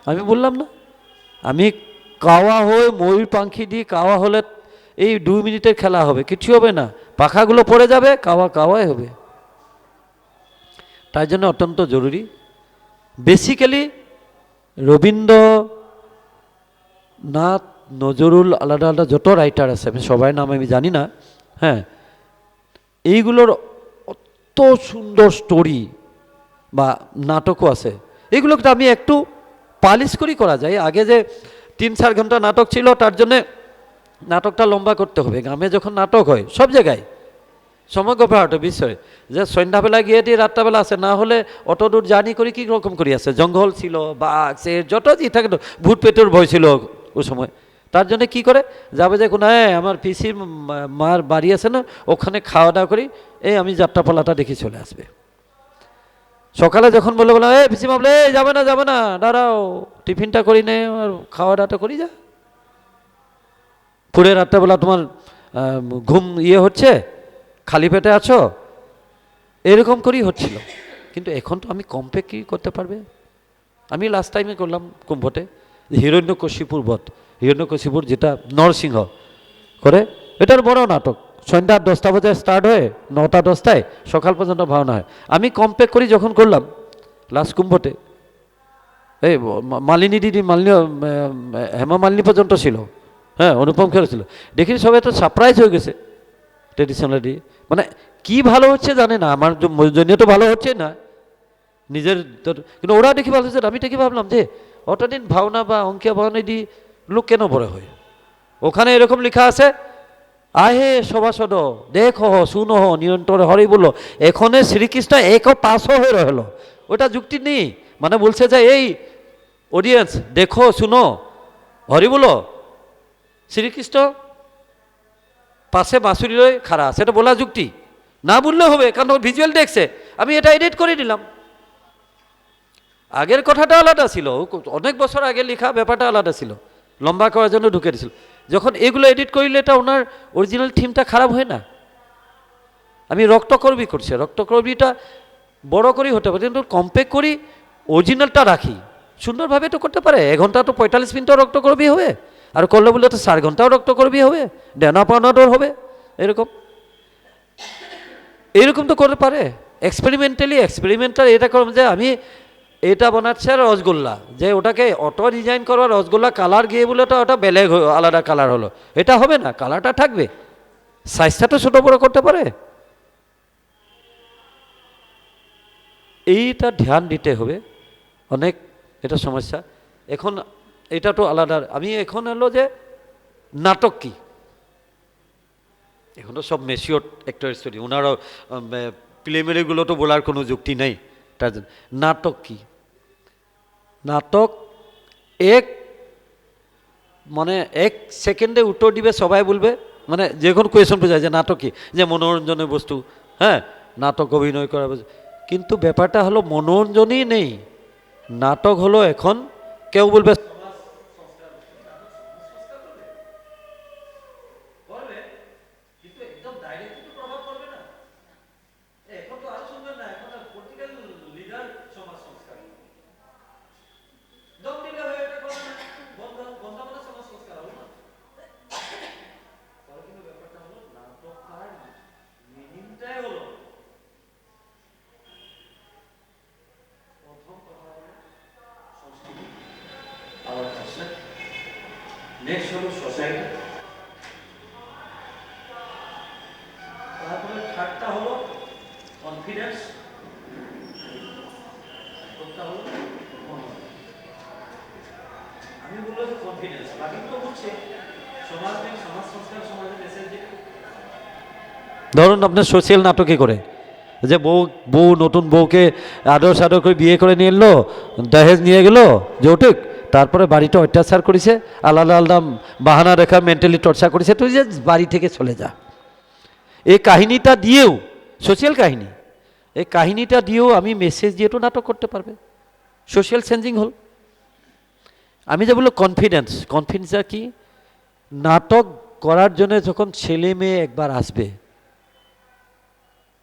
আমি বললাম না, আমি কাওয়া হয়ে ময়ূর পাখি দিয়ে কাওয়া হলে এই 2 মিনিটের খেলা হবে, কিছু হবে না, পাখাগুলো পড়ে যাবে, কাওয়া কাওয়াই হবে। তাই জন্য অত্যন্ত জরুরি। বেসিক্যালি রবীন্দ্রনাথ, নজরুল, আলাদা আলাদা যত রাইটার আছে, আমি সবাই নাম আমি জানি না, হ্যাঁ, এইগুলোর অত সুন্দর স্টোরি বা নাটকও আছে। এগুলোকে আমি একটু পালিশ করা যায়। আগে যে 3-4 ঘন্টা নাটক ছিল, তার জন্যে নাটকটা লম্বা করতে হবে। গ্রামে যখন নাটক হয় সব জায়গায়, সমগ্র ভারতে বিশ্বরে, যে সন্ধ্যাবেলা গিয়ে দিয়ে রাত্রাবেলা আসে, না হলে অত দূর জার্নি করে কী রকম করে আসে, জঙ্গল ছিল, বাঘ সে যত জি থাকে, ভূত পেটের ভয় ছিল ওই সময়। তার জন্য কি করে যাবে, যে কোনো আমার পিসির মার বাড়ি আছে না, ওখানে খাওয়া দাওয়া করি, এই আমি যাত্রাপালাটা দেখে চলে আসবে। সকালে যখন বলে পিসি ভাবলে যাবে না, দাঁড়াও, টিফিনটা করি নে আর খাওয়া দাওয়াটা করি, যা পুরে রাত্রেবেলা তোমার ঘুম হচ্ছে, খালি পেটে আছো, এরকম করেই হচ্ছিল। কিন্তু এখন তো আমি কম্পে কি করতে পারবে। আমি লাস্ট টাইমে করলাম কুম্ভতে হিরণ্যকশিপুর বধ, হিরণ্যকশিপুর যেটা নরসিংহ করে, এটার বড় নাটক, সন্ধ্যা 10টা বাজে স্টার্ট হয়ে 9টা 10টায় সকাল পর্যন্ত ভাওনা হয়। আমি কম্পেক করি যখন করলাম লাস্ট কুম্ভতে, এই মালিনী দিদি, হেমা মালিনী পর্যন্ত ছিল, হ্যাঁ, অনুপম খের ছিল, দেখি সবাই একটা সারপ্রাইজ হয়ে গেছে ট্রেডিশনালি। মানে কি ভালো হচ্ছে জানে না, আমার জন্য তো ভালো হচ্ছে না নিজের, কিন্তু ওরা দেখি ভালো হচ্ছে। আমি দেখি ভাবলাম যে অতদিন ভাওনা বা অঙ্কিয়া ভাওনা দিয়ে লোক কেন বড় হয়। ওখানে এরকম লেখা আছে, আহে সভাসদ দেখো শুনো নিয়ন্ত্রণ হরি বললো, এখানে শ্রীকৃষ্ণ এক পাশ হয়ে রইল, ওটা যুক্তি নেই। মানে বলছে যে এই অডিয়েন্স দেখো শুনো হরি বলো, শ্রীকৃষ্ণ পাশে বাঁশুরি রয়ে খাড়া, সেটা বলা যুক্তি না, বললে হবে, কারণ ভিজুয়াল দেখছে। আমি এটা এডিট করে দিলাম। আগের কথাটা আলাদা ছিল, অনেক বছর আগে লেখা ব্যাপারটা আলাদা ছিল, লম্বা করার জন্য ঢুকে দিয়েছিল। যখন এগুলো এডিট করলে এটা ওনার অরিজিনাল থিমটা খারাপ হয় না। আমি রক্তকর্বী করছি, রক্তকর্বীটা বড় করেই হতে পারে, কিন্তু কম্পেক্ট করি অরিজিনালটা রাখি, সুন্দরভাবে তো করতে পারে। 1 ঘন্টা তো 45 মিনিটও রক্তকর্বী হবে, আর করলে বলে তো 4 ঘন্টাও রক্তকর্বী হবে, ডেনা পাওনাটোর হবে, এরকম এরকম তো করতে পারে। এক্সপেরিমেন্টাল এটা করলাম যে আমি এটা বানাচ্ছে রসগোল্লা, যে ওটাকে অটো ডিজাইন করবার রসগোল্লা কালার গিয়ে বলে তো ওটা বেলেগ আলাদা কালার হলো, এটা হবে না, কালারটা থাকবে, সাইজটা তো ছোটো বড়ো করতে পারে। এইটা ধ্যান দিতে হবে অনেক, এটা সমস্যা। এখন এটা তো আলাদা। আমি এখন হলো যে নাটক কি, এখন তো সব মেচিওর অ্যাক্টর স্টোরি, ওনারও প্রিলিমিনারিগুলো তো বলার কোনো যুক্তি নেই। তার জন্য নাটক কি, নাটক মানে 1 সেকেন্ডে উত্তর দিবে, সবাই বলবে, মানে যে কোনো কোয়েশন বোঝায় যে নাটক কি, যে মনোরঞ্জনের বস্তু, হ্যাঁ, নাটক অভিনয় করা, কিন্তু ব্যাপারটা হলো মনোরঞ্জনই নেই। নাটক হলো এখন কেউ বলবে নেক্সট হলো সোসাইটি, তারপরে থার্ডটা হলো কনফিডেন্স, ফোর্থটা হলো আমি বললো যে কনফিডেন্স, বাকি তো হচ্ছে সমাজ সংস্কার, সমাজের মেসেজ। ধরুন আপনার সোশ্যাল নাটকে করে যে বউ নতুন বউকে আদর সাদর করে বিয়ে করে নিয়ে এলো, দহেজ নিয়ে গেল যৌতুক, তারপরে বাড়িটা অত্যাচার করেছে, আলাদা আলাদা বাহানা রেখা মেন্টালি টর্চার করেছে, তুই যে বাড়ি থেকে চলে যা। এই কাহিনীটা দিয়েও, সোশ্যাল কাহিনী, এই কাহিনীটা দিয়েও আমি মেসেজ দিয়ে তো নাটক করতে পারবে, সোশ্যাল চেঞ্জিং হল। আমি যে বললো কনফিডেন্সটা কি, নাটক করার জন্য যখন ছেলে মেয়ে একবার আসবে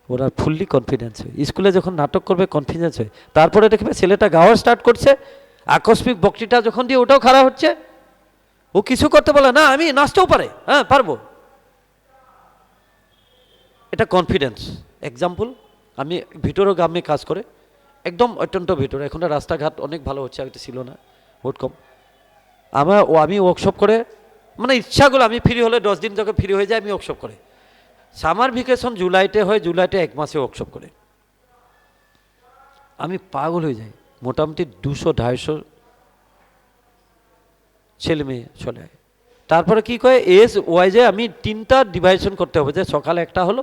ওরা ফুললি কনফিডেন্স হয়, স্কুলে যখন নাটক করবে কনফিডেন্স হয়, তারপরে দেখবে ছেলেটা গাওয়া স্টার্ট করছে, আকস্মিক বক্তৃতা যখন দিয়ে ওটাও খারাপ হচ্ছে, ও কিছু করতে বলে না, আমি নাচতেও পারে, হ্যাঁ পারবো। এটা কনফিডেন্স। এক্সাম্পল, আমি ভিতরেও গ্রামে কাজ করে, একদম অত্যন্ত ভিতরে, এখন রাস্তাঘাট অনেক ভালো হচ্ছে, আগে ছিল না, বহুত কম। আমি ওয়ার্কশপ করে, মানে ইচ্ছাগুলো আমি ফ্রি হলে 10 দিন যখন ফ্রি হয়ে যায় আমি ওয়ার্কশপ করে। সামার ভ্যাকেশন জুলাইতে হয়, জুলাইতে 1 মাসে ওয়ার্কশপ করে। আমি পাগল হয়ে যাই, মোটামুটি 200-250 ছেলে মেয়ে চলে যায়। তারপরে কি কয়, এজ ওয়াইজে আমি 3টা ডিভাইশন করতে হবে, যে সকালে একটা হলো,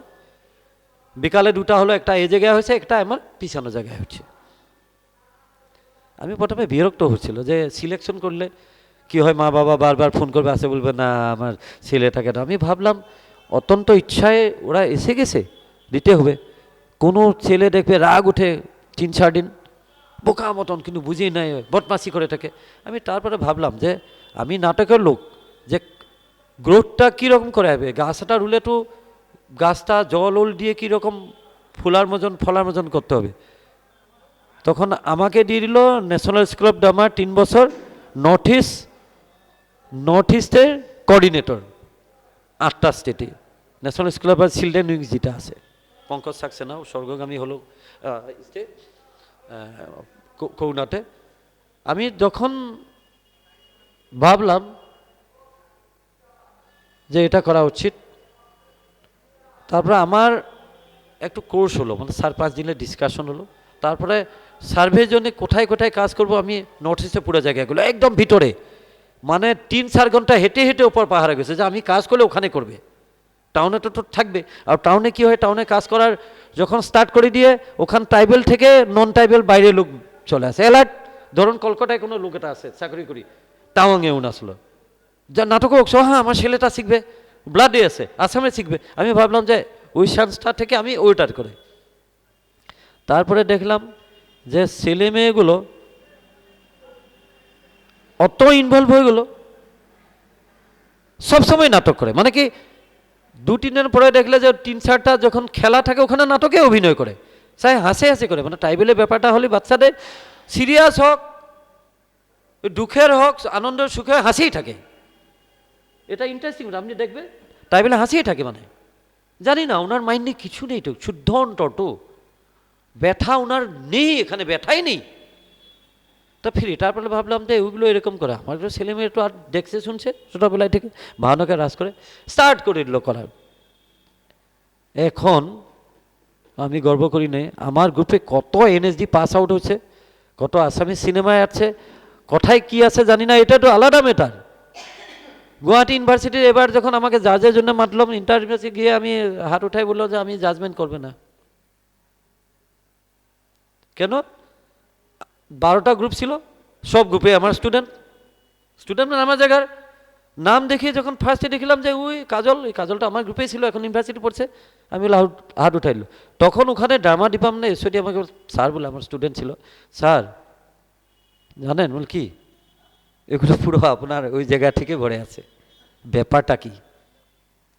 বিকালে 2টা হলো, একটা এই জায়গায় হয়েছে, একটা আমার পিছানো জায়গায় হচ্ছে। আমি প্রথমে বিরক্ত হচ্ছিল যে সিলেকশন করলে কি হয়, মা বাবা বারবার ফোন করবে, আসে বলবে না আমার ছেলেটাকে না। আমি ভাবলাম অত্যন্ত ইচ্ছায় ওরা এসে গেছে, দিতে হবে। কোনো ছেলে দেখবে রাগ উঠে 3-4 দিন বোকা মতন, কিন্তু বুঝি নাই, বদমাসি করে থাকে। আমি তারপরে ভাবলাম যে আমি নাটকের লোক, যে গ্রোথটা কীরকম করে হবে, গাছটা রুলে তো গাছটা জল ওল দিয়ে কীরকম ফুলার মতন ফলার মতন করতে হবে। তখন আমাকে দিয়ে দিল ন্যাশনাল স্কুল অফ ড্রামা 3 বছর, নর্থ ইস্টের কোঅর্ডিনেটর, 8টা স্টেটে national school of children wings যেটা আছে, পঙ্কজ সাক্সেনা স্বর্গগামী হলো স্টেট কৌনাতে। আমি যখন ভাবলাম যে এটা করা উচিত, তারপরে আমার একটু কোর্স হলো, মানে 4-5 দিনের ডিসকাশন হলো। তারপরে সার্ভের জন্য কোথায় কোথায় কাজ করব, আমি নর্থ ইস্টে পুরো জায়গাগুলো একদম ভিতরে, মানে 3-4 ঘন্টা হেঁটে হেঁটে ওপর পাহাড়ে গেছে, যে আমি কাজ করলে ওখানে করবে, টাউনে তো থাকবে। আর টাউনে কি হয়, টাউনে কাজ করার যখন স্টার্ট করে দিয়ে, ওখান ট্রাইবেল থেকে নন ট্রাইবেল বাইরে লোক চলে আসে, অ্যালার্ট। ধরুন কলকাতায় কোনো লোক এটা আছে চাকরি করি, টাওয়াংয়ে উন আসলো, যা নাটক হোক, হ্যাঁ আমার ছেলেটা শিখবে, ব্লাডে আছে, আসামে শিখবে। আমি ভাবলাম যে ওই সংস্থা থেকে আমি ওইটার করে। তারপরে দেখলাম যে ছেলে মেয়েগুলো অত ইনভলভ হয়ে গেল, সবসময় নাটক করে, মানে কি 2-3 দিন পরে দেখলে যে 3-4টা যখন খেলা থাকে ওখানে নাটকে অভিনয় করে, সাই হাসে হাসে করে। মানে ট্রাইবেলের ব্যাপারটা হলে বাচ্চাদের সিরিয়াস হোক, দুঃখের হোক, আনন্দের সুখে হাসিই থাকে। এটা ইন্টারেস্টিং, আপনি দেখবে ট্রাইবেলে হাসিই থাকে, মানে জানি না ওনার মাইন্ডে কিছু নেই, তো শুদ্ধ টটো ব্যথা ওনার নেই, এখানে ব্যথাই নেই। তা ফিরি তারপরে ভাবলাম যে ওইগুলো এরকম করে, আমার ছেলে মেয়ে তো আর দেখছে শুনছে ছোটোবেলায় থেকে, ভাবনাকে রাজ করে স্টার্ট করে দিল করার। এখন আমি গর্ব করি না, আমার গ্রুপে কত এনএসডি পাস আউট হচ্ছে, কত আসামি সিনেমায় আছে, কোথায় কি আছে জানি না, এটা তো আলাদা ম্যাটার। গুয়াহাটি ইউনিভার্সিটির এবার যখন আমাকে জাজের জন্য মাতলাম, ইন্টারভিউতে গিয়ে আমি হাত উঠাই বললো যে আমি জাজমেন্ট করবে না। কেন? 12টা গ্রুপ ছিল, সব গ্রুপে আমার স্টুডেন্ট মানে আমার জায়গার নাম দেখিয়ে যখন ফার্স্টে দেখলাম যে ওই কাজল, এই কাজলটা আমার গ্রুপেই ছিল, এখন ইউনিভার্সিটি পড়ছে, আমি বলে হাত উঠাইল। তখন ওখানে ড্রামা ডিপার্টমেন্টে এসওডি আমাকে স্যার বলে, আমার স্টুডেন্ট ছিল, স্যার জানেন বল কি এগুলো পুরো আপনার ওই জায়গা থেকে ভরে আছে, ব্যাপারটা কি?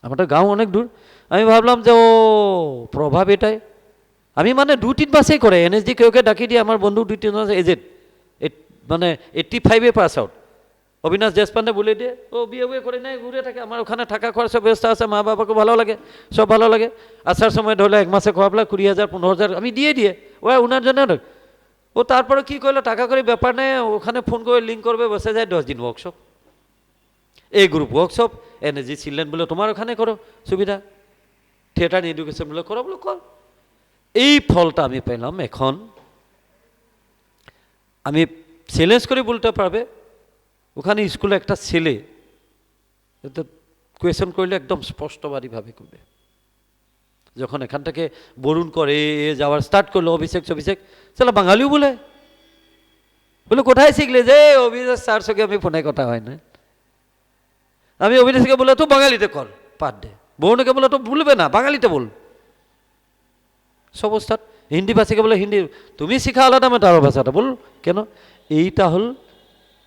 আমার তো গাঁও অনেক দূর। আমি ভাবলাম যে ও প্রভাব এটাই। আমি মানে 2-3 মাসেই করে এনএসডি কেউকে ডাকিয়ে দিয়ে, আমার বন্ধু 2-3 মাস এজেড, মানে 85-এ পাস আউট, অবিনাশ দেশপান্ডে বলে দিয়ে, ও বিয়ে করে নেয়, ঘুরে থাকে। আমার ওখানে থাকা খাওয়ার সব ব্যবস্থা আছে, মা বাবাকে ভালো লাগে, সব ভালো লাগে। আসার সময় ধরলে 1 মাসে খাওয়াবলা 20,000 15,000 আমি দিয়ে ও ওনার জন্য। ও তারপরে কী করলো, টাকা করে ব্যাপার নেই, ওখানে ফোন করে লিঙ্ক করবে, বসে যায় 10 দিন ওয়ার্কশপ, এই গ্রুপ ওয়ার্কশপ, এনএসজি চিলড্রেন বলে তোমার ওখানে করো সুবিধা, থিয়েটার এডুকেশন বলে করো, বলো কর। এই ফলটা আমি পেলাম। এখন আমি চ্যালেঞ্জ করে বলতে পারবে, ওখানে স্কুলে একটা ছেলে কোয়েশন করলে একদম স্পষ্টবাদীভাবে করবে। যখন এখান থেকে বরুণ করে যাওয়ার স্টার্ট করলো, অভিষেক সেটা বাঙালিও বলে কোথায় শিখলে, যে অভিষেক স্যার সঙ্গে আমি ফোনে কথা হয় না, আমি অভিষেককে বলে তো বাঙালিতে কর পার ডে, বরুণকে বলে তো ভুলবে না বাঙালিতে বল। সব স্টার্ট হিন্দি ভাষীকে বলে হিন্দি, তুমি শিখা আলাদা ম্যাটার ভাষাটা বল। কেন? এইটা হল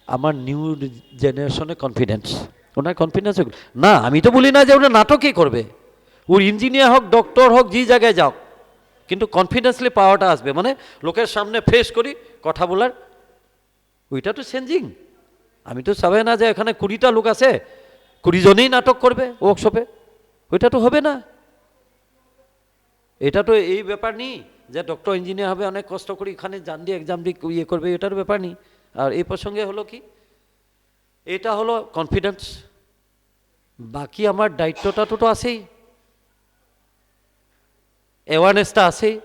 আমার নিউ জেনারেশনের কনফিডেন্স। ওনার কনফিডেন্স না, আমি তো বলি না যে ওরা নাটকই করবে, ওর ইঞ্জিনিয়ার হোক, ডক্টর হোক, যে জায়গায় যাও, কিন্তু কনফিডেন্সলি পাওয়াটা আসবে, মানে লোকের সামনে ফেস করি কথা বলার ওইটা তো চেঞ্জিং। আমি তো চাবে না যে এখানে 20টা লোক আছে 20 জনেই নাটক করবে ওয়ার্কশপে, ওইটা তো হবে না। এটা তো এই ব্যাপার নেই যে ডক্টর ইঞ্জিনিয়ার হবে অনেক কষ্ট করে এখানে জান দিয়ে এক্সাম দিয়ে ইয়ে করবে, এটার ব্যাপার নেই। আর এই প্রসঙ্গে হলো কি, এটা হলো কনফিডেন্স। বাকি আমার দায়িত্বটা তো আছেই, অ্যাওয়ারনেসটা আছেই।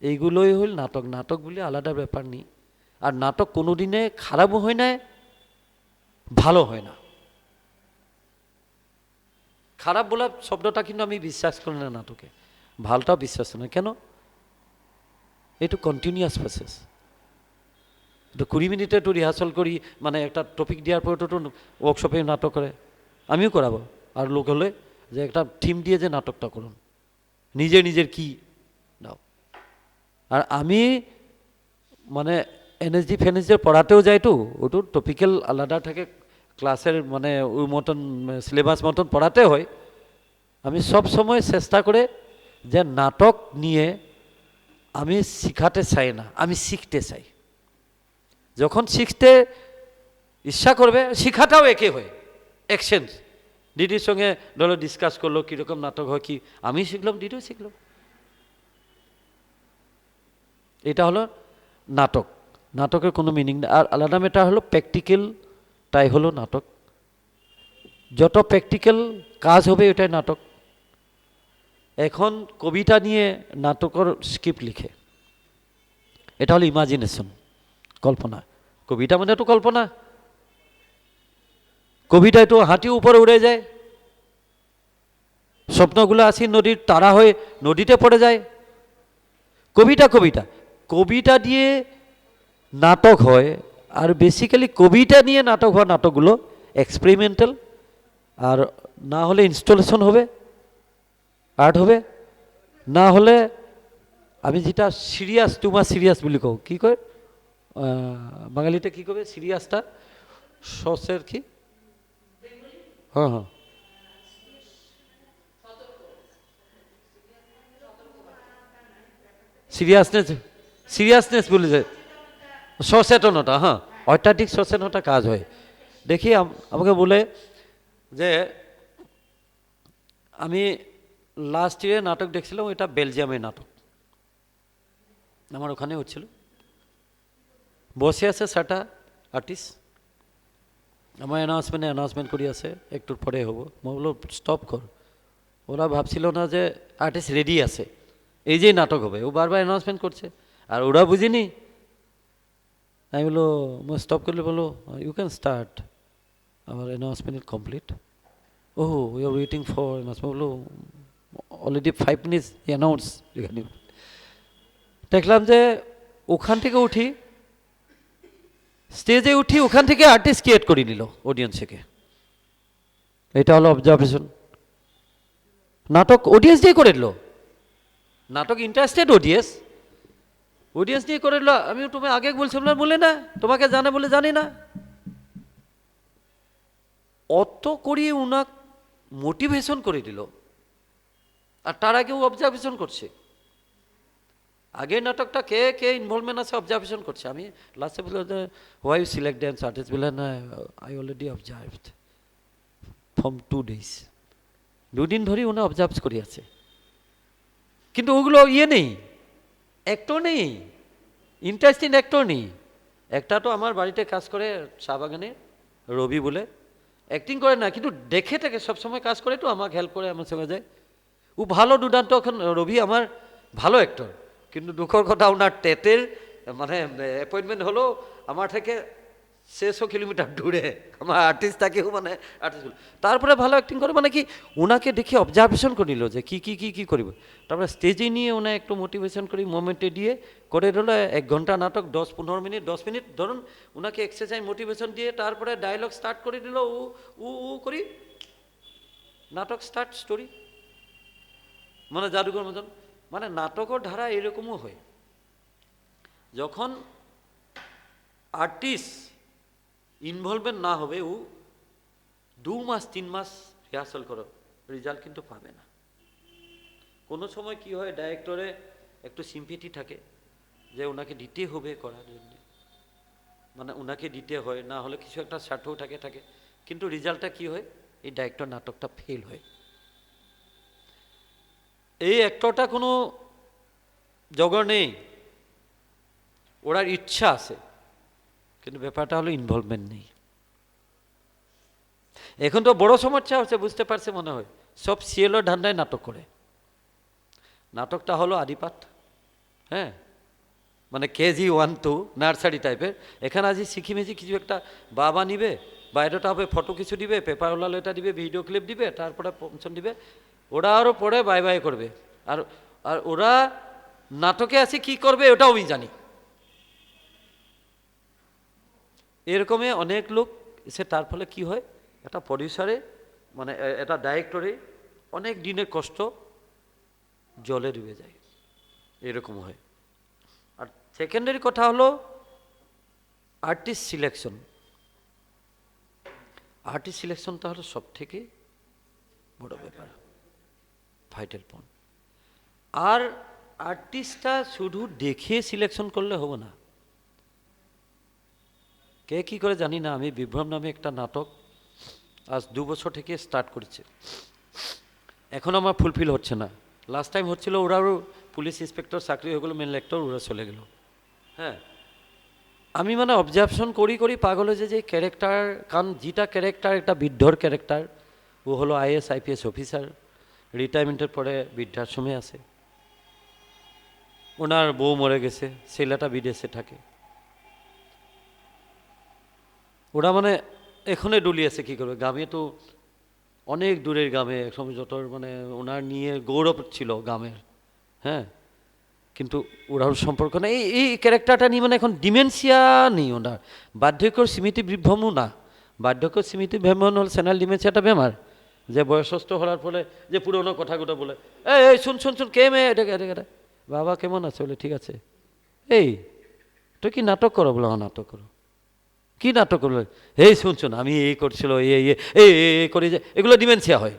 এইগুলোই হল নাটক। নাটক বলে আলাদা ব্যাপার নেই। আর নাটক কোনো দিনে খারাপও হয় না, ভালো হয় না। খারাপ বলা শব্দটা কিন্তু আমি বিশ্বাস করি না নাটকে, ভালোটাও বিশ্বাস করি না। কেন? একটু কন্টিনিউয়াস প্রসেস। একটু 20 মিনিটে একটু রিহার্সাল করি, মানে একটা টপিক দেওয়ার পর একটু ওয়ার্কশপে নাটক করে, আমিও করাবো। আর লোক হলে যে একটা থিম দিয়ে যে নাটকটা করুন, নিজের কি দাও। আর আমি মানে এনএসডি ফেনএসডির পড়াতেও যাই, তো ওটু টপিক্যাল আলাদা থাকে, ক্লাসের মানে ওই মতন সিলেবাস মতন পড়াতে হয়। আমি সব সময় চেষ্টা করে যে নাটক নিয়ে আমি শিখাতে চাই না, আমি শিখতে চাই। যখন শিখতে ইচ্ছা করবে, শিখাটাও একে হয়, এক্সচেঞ্জ। দিদির সঙ্গে ধরো ডিসকাস করলো কীরকম নাটক হয়, কি আমি শিখলাম, দিদিও শিখলো। এটা হলো নাটক। নাটকের কোনো মিনিং নেই। আর আলাদা ম্যাটার হলো প্র্যাকটিক্যাল, তাই হলো নাটক। যত প্র্যাকটিক্যাল কাজ হবে এটাই নাটক। এখন কবিতা নিয়ে নাটকের স্ক্রিপ্ট লিখে, এটা হলো ইমাজিনেশন, কল্পনা। কবিতা মানে তো কল্পনা। কবিতায় তো হাঁটি উপরে উড়ে যায়, স্বপ্নগুলো আসি নদীর তারা হয়ে নদীতে পড়ে যায়। কবিতা কবিতা কবিতা দিয়ে নাটক হয়। আর বেসিক্যালি কবিতা নিয়ে নাটক হওয়া নাটকগুলো এক্সপেরিমেন্টাল, আর না হলে ইনস্টলেশন হবে, আর্ট হবে, না হলে আমি যেটা সিরিয়াস, তোমার সিরিয়াস বলি কও, কী কয় বাঙালিতে কী করবে সিরিয়াসটা, সসের কি, হ্যাঁ হ্যাঁ, সিরিয়াসনেস বলে যে সচেতনতা, হ্যাঁ, অত্যাধিক সচেতনতা কাজ হয়। দেখি আমাকে বলে যে আমি লাস্ট ইয়ারে নাটক দেখছিলাম, এটা বেলজিয়ামের নাটক, আমার ওখানে হচ্ছিল। বসে আছে 7টা আর্টিস্ট, আমার অ্যানাউন্সমেন্ট করি আছে, একটুর পরে হবো। মই বললো স্টপ কর। ওরা ভাবছিল না যে আর্টিস্ট রেডি আছে, এই যে নাটক হবে। ও বারবার অ্যানাউন্সমেন্ট করছে, আর ওরা বুঝিনি। আমি বলো মই স্টপ করলে বলো ইউ ক্যান স্টার্ট, আমার অ্যানাউন্সমেন্ট ইজ কমপ্লিট। ও we are waiting for announcement. বলো অলরেডি 5 মিনিটস অ্যানাউন্স। এখানে দেখলাম যে ওখান থেকে উঠি, স্টেজে উঠি, ওখান থেকে আর্টিস্ট ক্রিয়েট করে নিল অডিয়েন্স থেকে। এটা হলো অবজারভেশন। নাটক অডিয়েন্স দিয়ে করে দিল, নাটক ইন্টারেস্টেড অডিয়েন্স দিয়ে করে দিল। আমি তুমি আগে বলছিলাম বলে না, তোমাকে জানে বলে জানি না। অত করিয়ে উনাক মোটিভেশন করে দিল, আর তার আগেও অবজারভেশন করছে। আগের নাটকটা কে কে ইনভলভমেন্ট আছে অবজারভেশন করছে। আমি লাস্টে বললাম why you select dance artist, বললেন I already observed from 2 days, 2 দিন ধরেই ওনা অবজার্ভ করে আছে। কিন্তু ওগুলো ইয়ে নেই, অ্যাক্টর নেই, ইন্টারেস্টিং অ্যাক্টর নেই। একটা তো আমার বাড়িতে কাজ করে চা বাগানে, রবি বলে, অ্যাক্টিং করে না কিন্তু দেখে থাকে সবসময় কাজ করে, তো আমাকে হেল্প করে, আমার সঙ্গে যায়। ও ভালো দুর্দান্ত। এখন রবি আমার ভালো অ্যাক্টর, কিন্তু দুঃখের কথা ওনার টেটের মানে অ্যাপয়েন্টমেন্ট হলো আমার থেকে 600 কিলোমিটার দূরে। আমার আর্টিস্ট থাকেও মানে আর্টিস্ট, তারপরে ভালো অ্যাক্টিং করে, মানে কি ওনাকে দেখে অবজারভেশন করে নিল যে কী কী কী কী করিব। তারপরে স্টেজে নিয়ে ওনা একটু মোটিভেশন করি, মোমেন্টে দিয়ে করে দিল 1 ঘন্টা নাটক, 10-15 মিনিট, 10 মিনিট ধরুন। ওনাকে এক্সারসাইজ মোটিভেশন দিয়ে তারপরে ডায়লগ স্টার্ট করে দিল, ও উ উ করি নাটক স্টার্ট, স্টোরি মানে জাদুঘর মতন। মানে নাটকের ধারা এরকমও হয়, যখন আর্টিস্ট ইনভলভমেন্ট না হবে, ও 2 মাস 3 মাস রিহার্সাল করো, রেজাল্ট কিন্তু পাবে না। কোনো সময় কি হয়, ডাইরেক্টরে একটু সিম্পিটি থাকে যে ওনাকে দিতে হবে করার জন্য, মানে ওনাকে দিতে হয়, না হলে কিছু একটা স্বার্থও থাকে, কিন্তু রেজাল্টটা কি হয়, এই ডাইরেক্টর নাটকটা ফেল হয়। এই অ্যাক্টরটা কোনো জগর নেই, ওরার ইচ্ছা আছে, কিন্তু ব্যাপারটা হলো ইনভলভমেন্ট নেই। এখন তো বড় সমস্যা হচ্ছে, বুঝতে পারছে মনে হয়, সব সিএলও ধান্দায় নাটক করে। নাটকটা হলো আদিপাঠ, হ্যাঁ, মানে কেজি 1-2 নার্সারি টাইপের। এখানে আজ শিখিমেছি কিছু একটা বাবা নিবে, বায়োডাটা হবে, ফটো কিছু দিবে, পেপারওয়ালা এটা দিবে, ভিডিও ক্লিপ দিবে, তারপরে পঞ্চন দিবে, ওরা আরও পরে বাই বাই করবে। আর আর ওরা নাটকে আসি কি করবে ওটাও আমি জানি। এরকমই অনেক লোক এসে, তার ফলে কি হয়, একটা প্রডিউসারে মানে এটা ডাইরেক্টরে অনেক দিনের কষ্ট জলে ডুবে যায়, এরকম হয়। আর সেকেন্ডারি কথা হলো আর্টিস্ট সিলেকশন। আর্টিস্ট সিলেকশনটা হলো সব থেকে বড় ব্যাপার, ভাইটাল পয়েন্ট। আর আর্টিস্টটা শুধু দেখে সিলেকশন করলে হবে না। কে কি করে জানি না, আমি বিভ্রম নামে একটা নাটক আজ 2 বছর থেকে স্টার্ট করেছে, এখন আমার ফুলফিল হচ্ছে না। লাস্ট টাইম হচ্ছিল, ওরাও পুলিশ ইন্সপেক্টর চাকরি হয়ে গেলো, মেন লেক্টর, ওরা চলে গেল। হ্যাঁ, আমি মানে অবজারভেশন করি পাগল হয়েছে যে ক্যারেক্টার, কারণ যেটা ক্যারেক্টার একটা বৃদ্ধর ক্যারেক্টার, ও হলো আইএস আইপিএস অফিসার, রিটায়ারমেন্টের পরে বৃদ্ধাশ্রমে আছে, ওনার বউ মরে গেছে, ছেলেটা বিদেশে থাকে, ওরা মানে এখনে ডুলিয়েছে কি করবে, গ্রামে তো অনেক দূরের গ্রামে, একসময় যত মানে ওনার নিয়ে গৌরব ছিল গ্রামের, হ্যাঁ, কিন্তু ওরাও সম্পর্ক না। এই ক্যারেক্টারটা নিয়ে মানে এখন ডিমেনশিয়া নেই ওনার, বার্ধক্যর স্মৃতি বিভ্রমও না। বার্ধক্যর স্মৃতি বিভ্রম হল সেনাল ডিমেনশিয়াটা বেমার, যে বয়সস্থ হওয়ার ফলে যে পুরোনো কথাগুলো বলে, এই শুন শুন শুন, কে মেয়ে এটা এটা, বাবা কেমন আছে, বলে ঠিক আছে, এই তুই কি নাটক করো, বলে আমার নাটক করো, কি নাটক করলো, এই শুন শুন আমি এই করছিল, এই করে যে, এগুলো ডিমেনশিয়া হয়।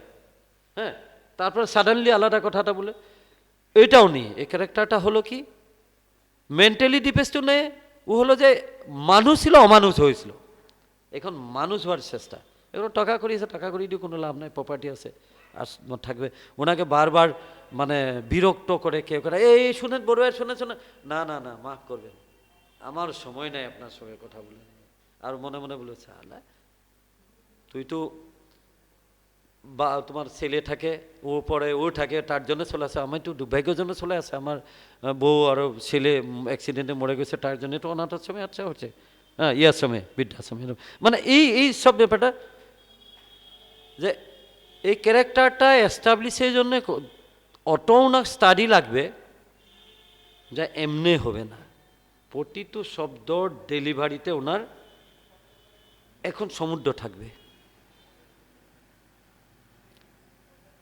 হ্যাঁ, তারপর সাডেনলি আলাদা কথাটা বলে, এটাও নেই। এই ক্যারেক্টারটা হলো কি মেন্টালি ডিপ্রেসড নেই, ও হলো যে মানুষ ছিল অমানুষ হয়েছিল, এখন মানুষ হওয়ার চেষ্টা। এগুলো টাকা করিয়েছে, টাকা করিয়ে দিয়ে কোনো লাভ নাই, প্রপার্টি আছে আর থাকবে। ওনাকে বারবার মানে বিরক্ত করে কেউ করে, এই শুনেন বড়ুয়া, শুনে শুনে, না না না মাফ করবেন, আমার সময় নাই আপনার সঙ্গে কথা বলে। আর মনে মনে বলেছে, আলা তুই তো বা তোমার ছেলে থাকে, ও পরে ও থাকে, তার জন্য চলে আসে, আমি তো দুর্ভাগ্যের জন্য চলে আসে, আমার বউ আরও ছেলে অ্যাক্সিডেন্টে মরে গেছে, তার জন্য তো অনাথ আশ্রমে আচ্ছা হচ্ছে, হ্যাঁ, ইয়াশ্রমে বৃদ্ধাশ্রমে, মানে এই সব ব্যাপারটা, যে এই ক্যারেক্টারটা এস্টাবলিশের জন্য অত ওনার স্টাডি লাগবে, যা এমনি হবে না। প্রতিটি শব্দর ডেলিভারিতে ওনার এখন সমুদ্র থাকবে।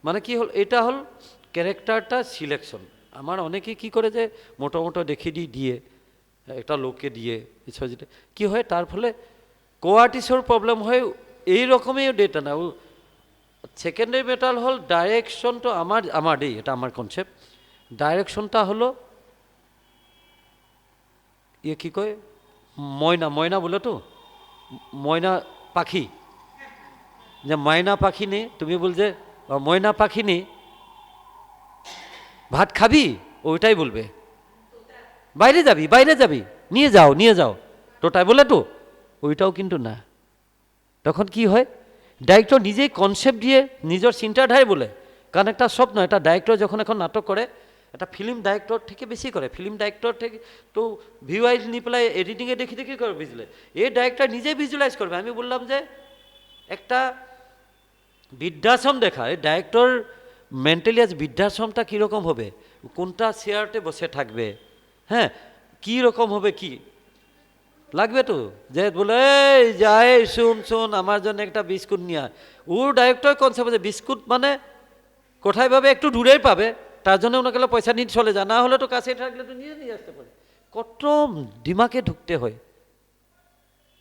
মানে কি হল, এটা হল ক্যারেক্টারটা সিলেকশন। আমার অনেকে কি করে যে মোটামোটা দেখিয়ে দিয়ে একটা লোককে দিয়ে যেটা কী হয়, তার ফলে কোয়ার্টিসোর প্রবলেম হয়, এই রকমই ডেটা না। ও সেকেন্ডারি মেটাল হল ডাইরেকশন, তো আমার এটা আমার কনসেপ্ট। ডাইরেকশনটা হলো ইয়ে কী কয়, ময়না বলে তো, ময়না পাখি, যে ময়না পাখি নে, তুমি বলছে ময়না পাখি নে ভাত খাবি, ওইটাই বলবে, বাইরে যাবি নিয়ে যাও তোটাই বলে তো, ওইটাও কিন্তু না। তখন কি হয়, ডাইরেক্টর নিজেই কনসেপ্ট দিয়ে নিজের চিন্তাধারায় বলে, কারণ একটা স্বপ্ন, একটা ডাইরেক্টর যখন এখন নাটক করে, একটা ফিল্ম ডাইরেক্টর থেকে বেশি করে, ফিল্ম ডাইরেক্টর থেকে তো ভিউয়াইজ নিয়ে পেলায় এডিটিংয়ে দেখি করে ভিজুয়ালাইজ, এই ডাইরেক্টর নিজেই ভিজুয়ালাইজ করবে। আমি বললাম যে একটা বৃদ্ধাশ্রম দেখা, এই ডাইরেক্টর মেন্টালি আজ বৃদ্ধাশ্রমটা কীরকম হবে, কোনটা চেয়ারতে বসে থাকবে, হ্যাঁ, কী রকম হবে, কি লাগবে তো, যে বলে এই যায় শুন আমার জন্য একটা বিস্কুট নিয়ে, ও ডাইরেক্টর কনসেপ্ট আছে, বিস্কুট মানে কোথায় পাবে, একটু দূরেই পাবে, তার জন্য ওনাকে পয়সা নিয়ে চলে যায়, না হলে তো কাছে থাকলে তো নিয়ে আসতে পারে। কত দিমাগে ঢুকতে হয়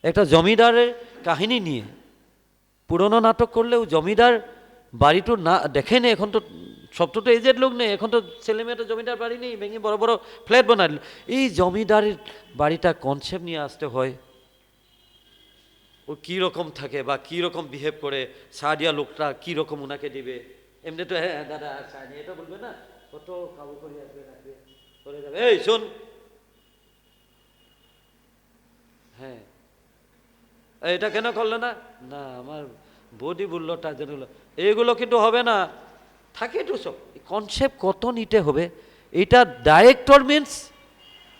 একটা জমিদারের কাহিনী নিয়ে। পুরনো নাটক করলেও জমিদার বাড়িটো না দেখে নেই, এখন তো সব তো এজেড লোক নেই, এখন তো ছেলে মেয়ে তো জমিদার বাড়ি নেই, ভেঙে বড় বড় ফ্ল্যাট বানাল। এই জমিদারের বাড়িটা কনসেপ্ট নিয়ে আসতে হয়, ও কীরকম থাকে বা কীরকম বিহেভ করে, সাদিয়া লোকটা কীরকম ওনাকে দিবে। এমনি তো হ্যাঁ দাদা সানি এটা বলবে না, কত কাবু করে আসবে রাখবে করে যাবে, এই শোন, হ্যাঁ এটা কেন করলে না, না আমার বডি বললো তার জন্য হলো। এইগুলো কিন্তু হবে না, থাকে একটু সব কনসেপ্ট কত নিতে হবে। এটা ডাইরেক্টর মিন্স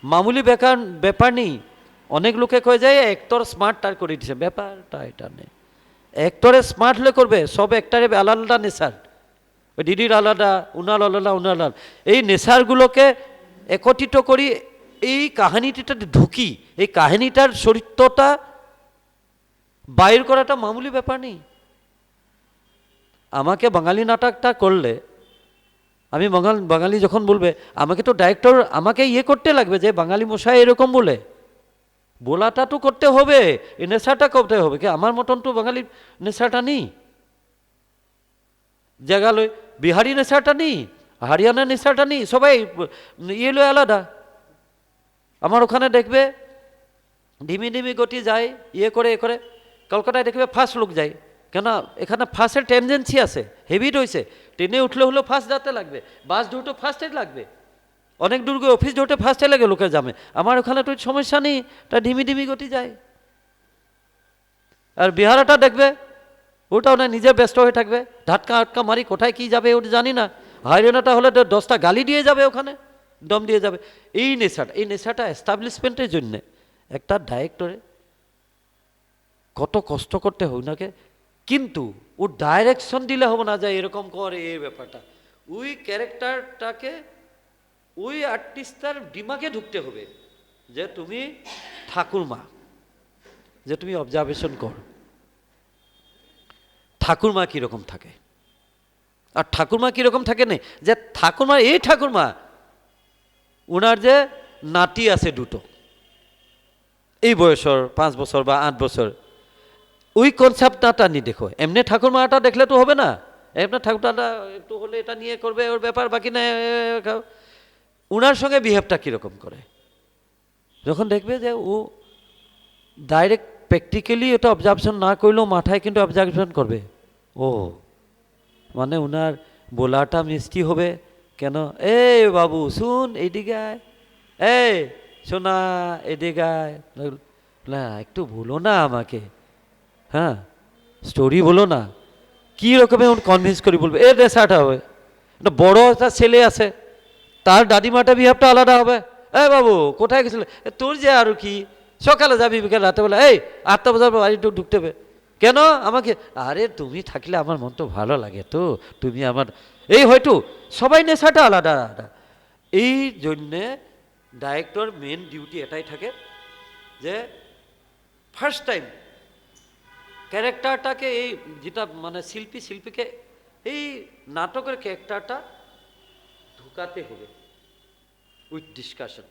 মামুলি ব্যাপার ব্যাপার নেই। অনেক লোকে কয়ে যায় অ্যাক্টর স্মার্ট তার করে দিচ্ছে, ব্যাপারটা এটা নেই। অ্যাক্টরে স্মার্ট হলে করবে, সব অ্যাক্টারে আলাদা আলাদা নেশার, ওই দিদির আলাদা, উনার আলাদা, উনার আলাদা। এই নেশারগুলোকে একত্রিত করি, এই কাহিনীটাতে ঢুকি, এই কাহিনীটার চরিত্রটা বাইর করাটা মামুলি ব্যাপার নেই। আমাকে বাঙালি নাটকটা করলে, আমি বাঙালি যখন বলবে, আমাকে তো ডাইরেক্টর আমাকে ইয়ে করতে লাগবে যে বাঙালি মশাই এরকম বলে, বলাটা তো করতে হবে, এই নেশাটা করতে হবে। কি আমার মতন তো বাঙালি নেশাটা নেই, জায়গালয় বিহারি নেশাটা নেই, হরিয়ানা নেশাটা নেই, সবাই ইয়ে লয় আলাদা। আমার ওখানে দেখবে ধিমি ধিমি গতি যায়, ইয়ে করে এ করে। কলকাতায় দেখবে ফার্স্ট লোক যায়, কেন এখানে ফার্স্টের টেন্ডেন্সি আছে, হেভিট হয়েছে। ট্রেনে উঠলে হলেও ফার্স্ট যেতে লাগবে, বাস ধরতে ফার্স্টে লাগবে, অনেক দূর গিয়ে অফিস ধরতে ফার্স্টে লাগে লোকের জামে। আমার ওখানে তো সমস্যা নেই, তা ধিমি ধিমি গতি যায়। আর বিহারাটা দেখবে ওটাও না, নিজে ব্যস্ত হয়ে থাকবে, ধাক্কা আটকা মারি কোথায় কি যাবে ওটা জানি না। হরিয়ানাটা হলে 10টা গালি দিয়ে যাবে, ওখানে দম দিয়ে যাবে। এই নেশাটা এস্টাবলিশমেন্টের জন্যে একটা ডাইরেক্টরে কত কষ্ট করতে হোক নাকে, কিন্তু ও ডাইরেকশন দিলে হবে না যে এরকম করে এই ব্যাপারটা। ওই ক্যারেক্টারটাকে ওই আর্টিস্টটার দিমাগে ঢুকতে হবে যে তুমি ঠাকুরমা, যে তুমি অবজারভেশন কর ঠাকুরমা কীরকম থাকে। আর ঠাকুরমা কীরকম থাকে না, যে ঠাকুরমা এই ঠাকুরমা ওনার যে নাতি আছে দুটো, এই বয়সের 5 বছর বা 8 বছর, ওই কনসেপ্টটা নিয়ে দেখো। এমনি ঠাকুরমাটা দেখলে তো হবে না, এমনি ঠাকুরটা একটু হলে এটা নিয়ে করবে ওর ব্যাপার, বাকি না ওনার সঙ্গে বিহেভটা কীরকম করে। যখন দেখবে যে ও ডাইরেক্ট প্র্যাকটিক্যালি এটা অবজারভেশন না করলেও মাথায় কিন্তু অবজারভেশন করবে, ও মানে ওনার বলাটা মিষ্টি হবে কেন, এ বাবু শুন এইদিকে আয়, এই শোনা এদিকে আয়, না একটু বলো না আমাকে, হ্যাঁ স্টোরি বলো না, কী রকমের কনভিন্স করি বলবে। এ নেশাটা হবে, একটা বড় একটা ছেলে আছে, তার দাদিমাটা বিহেভটা আলাদা হবে। এ বাবু কোথায় গেছিল, তোর যে আর কি সকালে যাবি বিকেল রাতে বেলা, এই 8টা বাজার বাড়ি ঢুকতে হবে কেন আমাকে, আরে তুমি থাকলে আমার মন তো ভালো লাগে, তো তুমি আমার এই হয়তো সবাই নেশাটা আলাদা আলাদা। এই জন্যে ডাইরেক্টর মেন ডিউটি এটাই থাকে যে ফার্স্ট টাইম ক্যারেক্টারটাকে, এই যেটা মানে শিল্পীকে এই নাটকের ক্যারেক্টারটা ঢুকাতে হবে উইথ ডিসকাশন।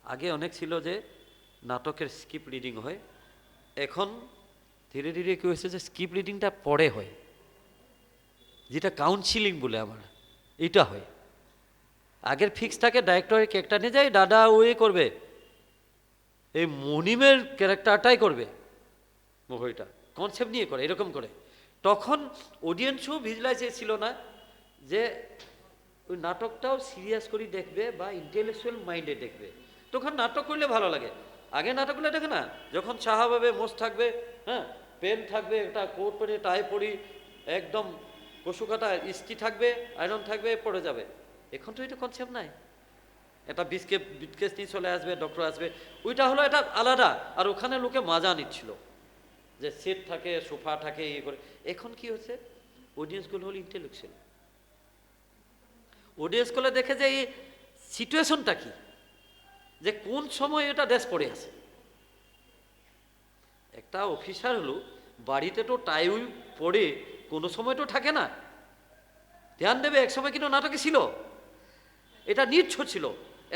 আগে অনেক ছিল যে নাটকের স্ক্রিপ্ট রিডিং হয়, এখন ধীরে ধীরে কী হয়েছে যে স্ক্রিপ্ট রিডিংটা পরে হয়, যেটা কাউন্সিলিং বলে আমার, এইটা হয়। আগের ফিক্স থাকে ডাইরেক্টরের ক্যারেক্টার নিয়ে যায়, দাদা ওয়ে করবে, এই মনিমের ক্যারেক্টারটাই করবে, মুভিটা কনসেপ্ট নিয়ে করে এরকম করে। তখন অডিয়েন্সও ভিজুয়ালাইজ ছিল না যে ওই নাটকটাও সিরিয়াস করে দেখবে বা ইন্টেলেকচুয়াল মাইন্ডে দেখবে, তখন নাটক করলে ভালো লাগে। আগে নাটকগুলো দেখে না, যখন চাহাভাবে মোষ থাকবে, হ্যাঁ পেন থাকবে, একটা কোট পরে টাই পরি, একদম কসুকাটা ইস্ত্রি থাকবে, আয়রন থাকবে, পড়ে যাবে। এখন তো এটা কনসেপ্ট নাই, এটা বিটকেস নিয়ে চলে আসবে, ডক্টর আসবে, ওইটা হলো এটা আলাদা। আর ওখানে লোকে মজা নিচ্ছিল যে সেট থাকে, সোফা থাকে, ইয়ে করে। এখন কি হচ্ছে, অডিয়েন্সগুলো হলো ইন্টেলেকচুয়াল, অডিয়েন্সগুলো দেখে যে এই সিচুয়েশনটা কি, যে কোন সময় এটা ড্রেস পরে আছে। একটা অফিসার হলো বাড়িতে তো টাই পরে কোনো সময় তো থাকে না, ধ্যান দেবে। এক সময় কিন্তু নাটকে ছিল, এটা নিচ্ছ ছিল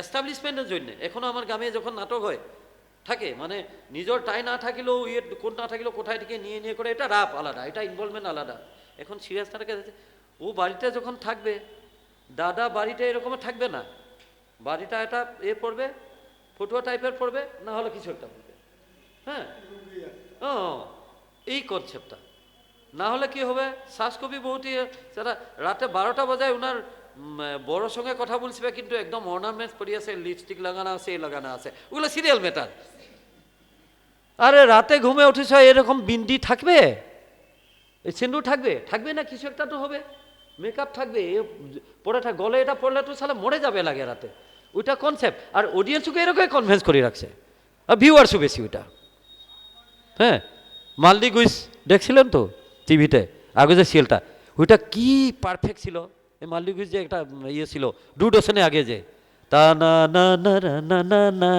এস্টাবলিশমেন্টের জন্য। এখনো আমার গ্রামে যখন নাটক হয় থাকে, মানে নিজের টাই না থাকিলেও ইয়ে কোন না থাকিলেও কোথায় থেকে নিয়ে নিয়ে করে, এটা রাপ আলাদা, এটা ইনভলভমেন্ট আলাদা। এখন সিরিয়াস নাটকে ও বাড়িতে যখন থাকবে, দাদা বাড়িতে এরকম থাকবে না, বাড়িটা এটা এ পড়বে, ফটুয়া টাইপের পড়বে, না হলে কিছু একটা পড়বে, হ্যাঁ ও এই কনসেপ্টটা না হলে কি হবে, শ্বাসকবি বহুটি যারা রাতে 12টা বাজায় ওনার বড় সঙ্গে কথা বলছিবে, কিন্তু একদম অর্নামেন্টস পরি আছে, লিপস্টিক লাগানো আছে, এই লাগানো আছে, ওগুলো সিরিয়াল ম্যাটার। আরে রাতে ঘুমে উঠেছ এরকম বিন্দি থাকবে, সিন্দুর থাকবে, থাকবে না কিছু একটা তো হবে, মেকআপ থাকবে, পরে গলে এটা পড়লে তো সালা মরে যাবে লাগে রাতে, ওইটা কনসেপ্ট। আর অডিয়েন্সকে এরকম কনভিন্স করে রাখছে, আর ভিউয়ার্সও বেশি ওইটা। হ্যাঁ, মালদি গুইস দেখছিলেন তো টিভিতে আগে যে সিরিয়ালটা, ওইটা কি পারফেক্ট ছিল। এই মালদি গুইস যে একটা ইয়ে ছিল দূরদর্শনে আগে, যে তা না না না না না না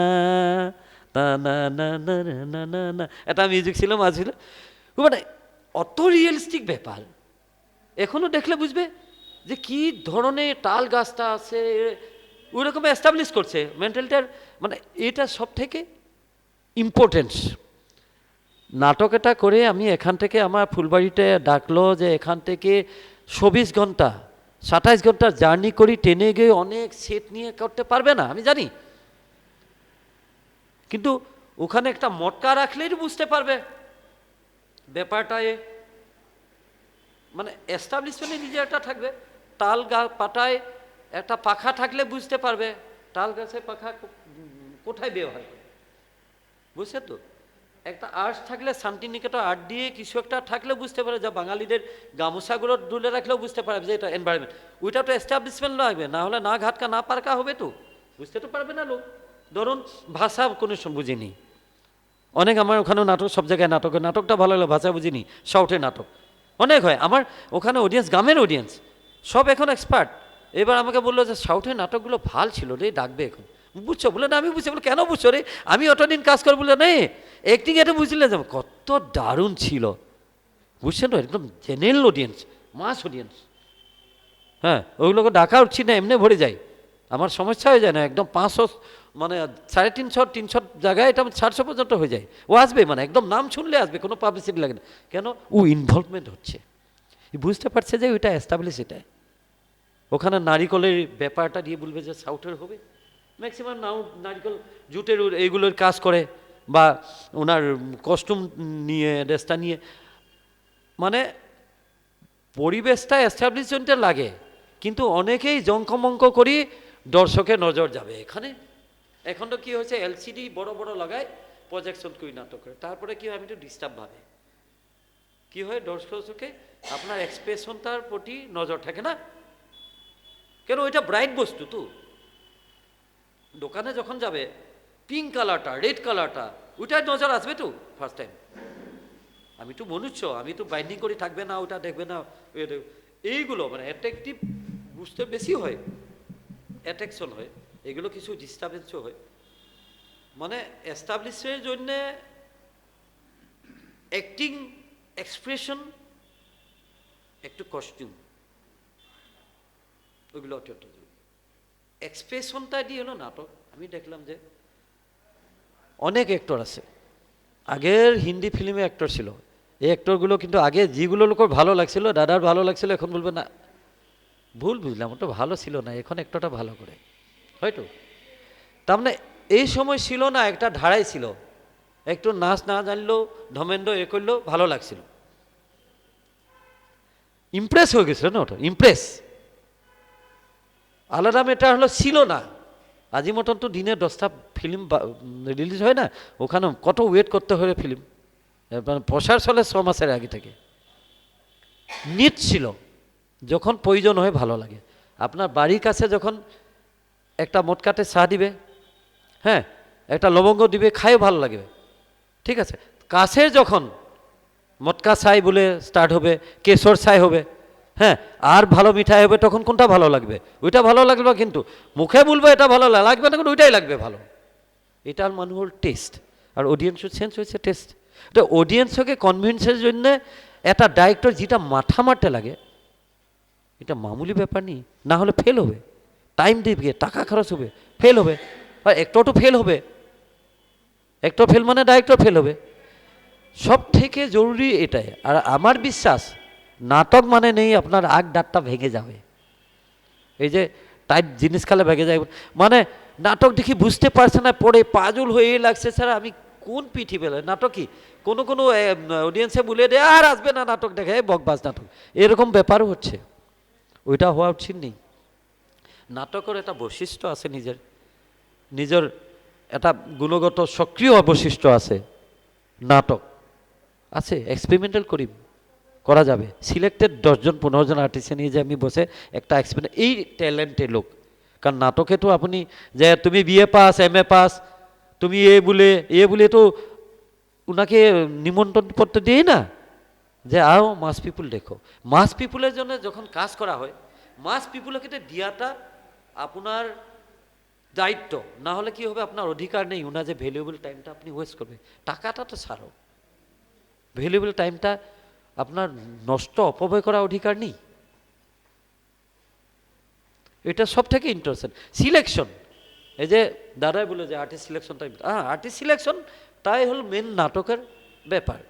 তা না না না না না না, এটা মিউজিক ছিল, মাঝ ছিল, মানে অত রিয়েলিস্টিক ব্যাপার। এখনো দেখলে বুঝবে যে কি ধরনের তাল গাছটা আছে, ওইরকম এস্টাবলিশ করছে মেন্টালিটার। মানে এটা সব থেকে ইম্পর্টেন্স। নাটক এটা করে আমি এখান থেকে আমার ফুলবাড়িতে ডাকলো যে এখান থেকে 24 ঘন্টা 27 ঘন্টা জার্নি করি, ট্রেনে গিয়ে অনেক সেট নিয়ে করতে পারবে না আমি জানি, কিন্তু ওখানে একটা মটকা রাখলেই বুঝতে পারবে ব্যাপারটায়। মানে এস্টাবলিশমেন্টে নিজে একটা থাকবে, তাল পাতায় একটা পাখা থাকলে বুঝতে পারবে তাল গাছে পাখা কোথায় ব্যবহার করে, বুঝছে তো। একটা আর্ট থাকলে শান্তিনিকেতন আর্ট দিয়ে কিছু একটা থাকলে বুঝতে পারে, যা বাঙালিদের গামোছাগুলো দুলে রাখলেও বুঝতে পারবে যে এটা এনভায়রনমেন্ট। ওইটা তো এস্টাবলিশমেন্ট লাগবে, না হলে না ঘাটকা না পারকা হবে, তো বুঝতে তো পারবে না লোক। ধরুন ভাষা কোনো বুঝিনি, অনেক আমার ওখানেও নাটক, সব জায়গায় নাটকটা ভালো লাগলো, ভাষা বুঝিনি, সাউথের নাটক অনেক হয় আমার ওখানে, অডিয়েন্স গ্রামের অডিয়েন্স সব এখন এক্সপার্ট। এবার আমাকে বললো যে সাউথের নাটকগুলো ভাল ছিল রে, ডাকবে এখন, বুঝছো? বলে না আমি বুঝছি। বলে কেন বুঝছো রে, আমি অতদিন কাজ করবো। বলে নেই অ্যাক্টিং এটা বুঝলে যাবো, কত দারুণ ছিল, বুঝছেন তো, একদম জেনারেল অডিয়েন্স, মাস অডিয়েন্স। হ্যাঁ, ওইগুলোকে ডাকা উঠছি না, এমনি ভরে যায়, আমার সমস্যা হয়ে যায় না, একদম 500 মানে 350 জায়গায় এটা 400 পর্যন্ত হয়ে যায়। ও আসবে, মানে একদম নাম শুনলে আসবে, কোনো পাবলিসিটি লাগে না। কেন? ও ইনভলভমেন্ট হচ্ছে, বুঝতে পারছে যে ওইটা এস্টাবলিশ। এটা ওখানে নারিকলের ব্যাপারটা দিয়ে বলবে যে সাউথের হবে, ম্যাক্সিমাম নারিকল জুটের এইগুলোর কাজ করে, বা ওনার কস্টিউম নিয়ে, ড্রেসটা নিয়ে, মানে পরিবেশটা এস্টাবলিশমেন্টে লাগে, কিন্তু অনেকেই জঙ্কমঙ্ক করি দর্শকের নজর যাবে এখানে। এখন তো কী হয়েছে, এলসিডি বড় বড় লাগায়, প্রজেকশন করি নাটক করে, তারপরে কী হয়, আমি একটু ডিস্টার্ব ভাবে কী হয়, দর্শককে আপনার এক্সপ্রেশনটার প্রতি নজর থাকে না, কেন ওইটা ব্রাইট বস্তু তো। দোকানে যখন যাবে পিঙ্ক কালারটা, রেড কালারটা, ওইটার নজর আসবে তো ফার্স্ট টাইম। আমি তো মনুষ্য, আমি তো বাইন্ডিং করে থাকবে না, ওটা দেখবে না, এইগুলো মানে অ্যাট্রাকটিভ বুঝতে বেশি হয়, অ্যাট্রাকশন হয়, এগুলো কিছু ডিস্টার্বেন্সও হয়। মানে এস্টাবলিশের জন্যে অ্যাক্টিং, এক্সপ্রেশন, একটু কস্টিউম, ওইগুলো অত্যন্ত জরুরি। এক্সপ্রেশনটা দিয়ে হলো নাটক। আমি দেখলাম যে অনেক অ্যাক্টর আছে, আগের হিন্দি ফিল্মে অ্যাক্টর ছিল, এই অ্যাক্টরগুলো কিন্তু আগে যেগুলো লোকের ভালো লাগছিল, দাদার ভালো লাগছিল, এখন বলবে না ভুল বুঝলাম, ওটা ভালো ছিল না, এখন অ্যাক্টরটা ভালো করে হয়তো। তার মানে এই সময় ছিল না, একটা ধারাই ছিল, একটু নাচ না জানলো, ধমেন্দ্র এ করলো, ভালো লাগছিল, ইমপ্রেস হয়ে গেছিল না, ওটা ইমপ্রেস। আলাদা মেটা হলো ছিল না। আজি মতন তো দিনে 10টা ফিল্ম রিলিজ হয় না, ওখানে কত ওয়েট করতে হয় ফিল্ম, প্রসার চলে 6 মাসের আগে থেকে। নিট ছিল, যখন প্রয়োজন হয় ভালো লাগে। আপনার বাড়ির কাছে যখন একটা মটকাটে চা দিবে, হ্যাঁ, একটা লবঙ্গ দিবে, খাইও ভালো লাগবে, ঠিক আছে। কাছে যখন মটকা চাই বলে স্টার্ট হবে, কেশর চাই হবে, হ্যাঁ, আর ভালো মিঠাই হবে, তখন কোনটা ভালো লাগবে? ওইটা ভালো লাগবে, কিন্তু মুখে বলবো এটা ভালো লাগবে না, কিন্তু ওইটাই লাগবে ভালো। এটা মানুষের টেস্ট, আর অডিয়েন্সের সেন্স হয়েছে টেস্ট। তো অডিয়েন্সকে কনভিন্সের জন্য একটা ডাইরেক্টর যেটা মাথা মারতে লাগে, এটা মামুলি ব্যাপার নেই, না হলে ফেল হবে, টাইম দিবে, টাকা খরচ হবে, ফেল হবে, আর একটু তো ফেল হবে, একটু ফেল মানে ডাইরেক্টর ফেল হবে। সব থেকে জরুরি এটাই। আর আমার বিশ্বাস নাটক মানে নেই আপনার আগ ডাকটা ভেঙে যাবে, এই যে টাইট জিনিস খালে ভেঙে যায়, মানে নাটক দেখি বুঝতে পারছে না, পড়ে পাজল হয়ে লাগছে, স্যার আমি কোন পিঠি পেলে নাটক কি কোনো কোনো অডিয়েন্সে বলে দেয় আর আসবে না নাটক দেখে, বকবাজ নাটক, এরকম ব্যাপারও হচ্ছে। ওইটা হওয়া উচিত নেই। নাটকের একটা বৈশিষ্ট্য আছে, নিজের নিজের একটা গুণগত সক্রিয় বৈশিষ্ট্য আছে, নাটক আছে, এক্সপেরিমেন্টাল করা যাবে। সিলেক্টেড 10জন 15জন আর্টিস্ট নিয়ে যে আমি বসে একটা এক্সপেরিমেন্ট, এই ট্যালেন্টের লোক। কারণ নাটকে তো আপনি যে তুমি বিএ পাস MA পাস তুমি এ বলে তো ওনাকে নিমন্ত্রণ পত্র দিই না, যে আও মাস পিপুল দেখো। মাস পিপুলের জন্য যখন কাজ করা হয়, মাস পিপুলের ক্ষেত্রে দিয়াটা আপনার দায়িত্ব, না হলে কি হবে, আপনার অধিকার নেই। ওনার যে ভ্যালুয়েবল টাইমটা আপনি ওয়েস্ট করবে, টাকাটা তো ছাড়ো, ভ্যালুয়েবল টাইমটা আপনার নষ্ট অপব্যয় করার অধিকার নেই। এটা সব থেকে ইন্টারেস্টিং সিলেকশন। এই যে দাদাই বলে যে আর্টিস্ট সিলেকশনটাই, আর্টিস্ট সিলেকশন তাই হল মেন নাটকের ব্যাপার।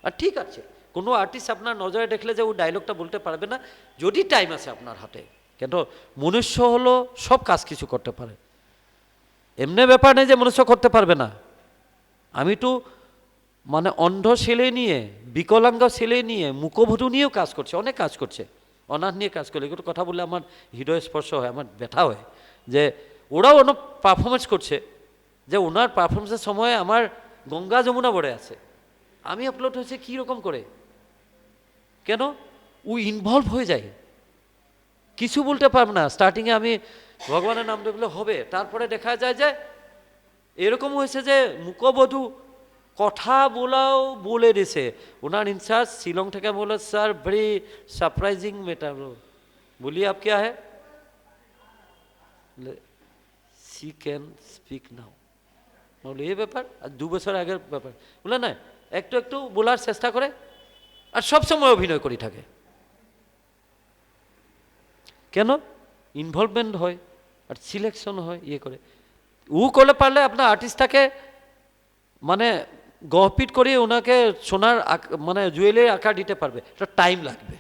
আর ঠিক আছে, কোনো আর্টিস্ট আপনার নজরে দেখলে যে ও ডায়লগটা বলতে পারবে না, যদি টাইম আছে আপনার হাতে, কিন্তু মনুষ্য হলো সব কাজ কিছু করতে পারে, এমনি ব্যাপার নেই যে মনুষ্য করতে পারবে না। আমি তো মানে অন্ধ ছেলে নিয়ে, বিকলাঙ্গ ছেলে নিয়ে, মুখবধূ নিয়েও কাজ করছে, অনেক কাজ করছে, অনাথ নিয়ে কাজ করে। এগুলো কথা বললে আমার হৃদয় স্পর্শ হয়, আমার ব্যথা হয়, যে ওরাও অনেক পারফরমেন্স করছে, যে ওনার পারফরমেন্সের সময় আমার গঙ্গা যমুনা বড়ে আছে, আমি আপলোড হয়েছে কীরকম করে, কেন ও ইনভলভ হয়ে যায়, কিছু বলতে পারব না। স্টার্টিংয়ে আমি ভগবানের নাম দেখলে হবে, তারপরে দেখা যায় যে এরকম হয়েছে যে মুখবধূ কথা বলে দিছে, ওনার ইনচার্জ শিলং থেকে বলে স্যার ভেরি সারপ্রাইজিং ম্যাটার, বলি আপ क्या है, she can speak now, বলে এই ব্যাপার, আর 2 বছর আগের ব্যাপার, বলে না একটু একটু বলার চেষ্টা করে, আর সবসময় অভিনয় করি থাকে, কেন ইনভলভমেন্ট হয় আর সিলেকশন হয়, ইয়ে করে ও করলে পারলে আপনার আর্টিস্টটাকে মানে গহপিট করে ওনাকে সোনার মানে জুয়েলারি আকার দিতে পারবে, এটা টাইম লাগবে।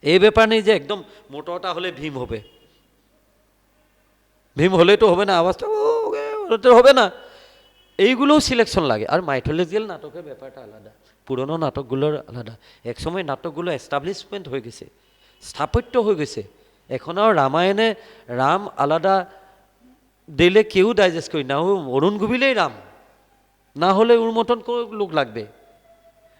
এই ব্যাপার নেই যে একদম মোটাটা হলে ভীম হবে, ভীম হলে তো হবে না, আওয়াজটা হবে না, এইগুলোও সিলেকশন লাগে। আর মাইথোলজিক্যাল নাটকের ব্যাপারটা আলাদা, পুরনো নাটকগুলোর আলাদা। একসময় নাটকগুলো এস্টাবলিশমেন্ট হয়ে গেছে, স্থাপত্য হয়ে গেছে। এখন আর রামায়ণে রাম আলাদা দিলে কেউ ডাইজেস্ট করি না, ও অরুণ গুবিলেই রাম, না হলে ওর মতন লোক লাগবে।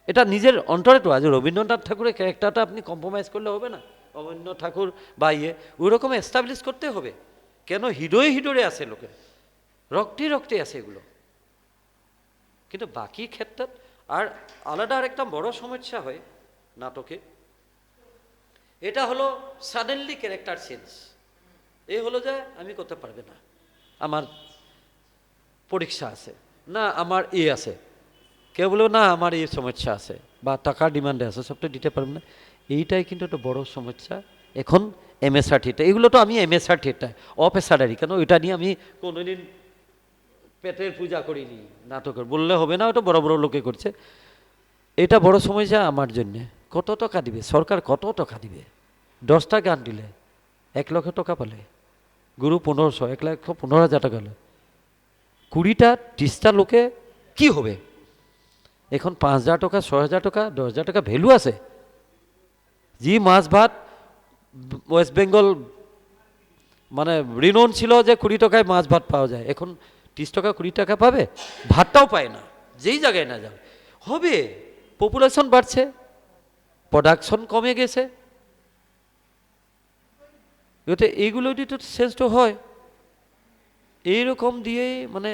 এটা নিজের অন্তরে তো। আজ রবীন্দ্রনাথ ঠাকুরের ক্যারেক্টারটা আপনি কম্প্রোমাইজ করলে হবে না, অবনীন্দ্রনাথ ঠাকুর বা ওই রকম এস্টাবলিশ করতে হবে, কেন হৃদয়ে আছে লোকের, রক্তে আছে এগুলো। কিন্তু বাকি ক্ষেত্রে আর আলাদা আরেকটা বড় সমস্যা হয় নাটকে, এটা হলো সাডেনলি ক্যারেক্টার চেঞ্জ। এই হলো যে আমি করতে পারবে না, আমার পরীক্ষা আছে, না আমার আছে, কেউ বলবো না আমার এই সমস্যা আছে বা টাকার ডিমান্ডে আছে, সবটা দিতে পারবে না। এইটাই কিন্তু একটা বড় সমস্যা এখন। MSRT-টা, এগুলো তো আমি MSRT-টা অপেশাদারি, কেন এটা নিয়ে আমি কোনোদিন পেটের পূজা করিনি নাটকের, বললে হবে না, ওটা বড় বড় লোকে করছে। এটা বড় সমস্যা আমার জন্যে। কত টাকা দিবে সরকার, কত টাকা দিবে? 10টা গান দিলে 1 লক্ষ টাকা পেলে, গুরু 1500, 1,15,000 টাকা হলো, 20টা 30টা লোকে কি হবে? এখন 5,000 টাকা, 6,000 টাকা, 10,000 টাকা ভ্যালু আছে। জি মাছ ভাত ওয়েস্ট বেঙ্গল মানে রিনোন ছিল যে 20 টাকায় মাছ ভাত পাওয়া যায়, এখন 30 টাকা 20 টাকা পাবে, ভাতটাও পায় না, যেই জায়গায় না যাবে। হবে, পপুলেশন বাড়ছে, প্রোডাকশন কমে গেছে, এতে এইগুলো তো শেষ তো হয়। এইরকম দিয়েই মানে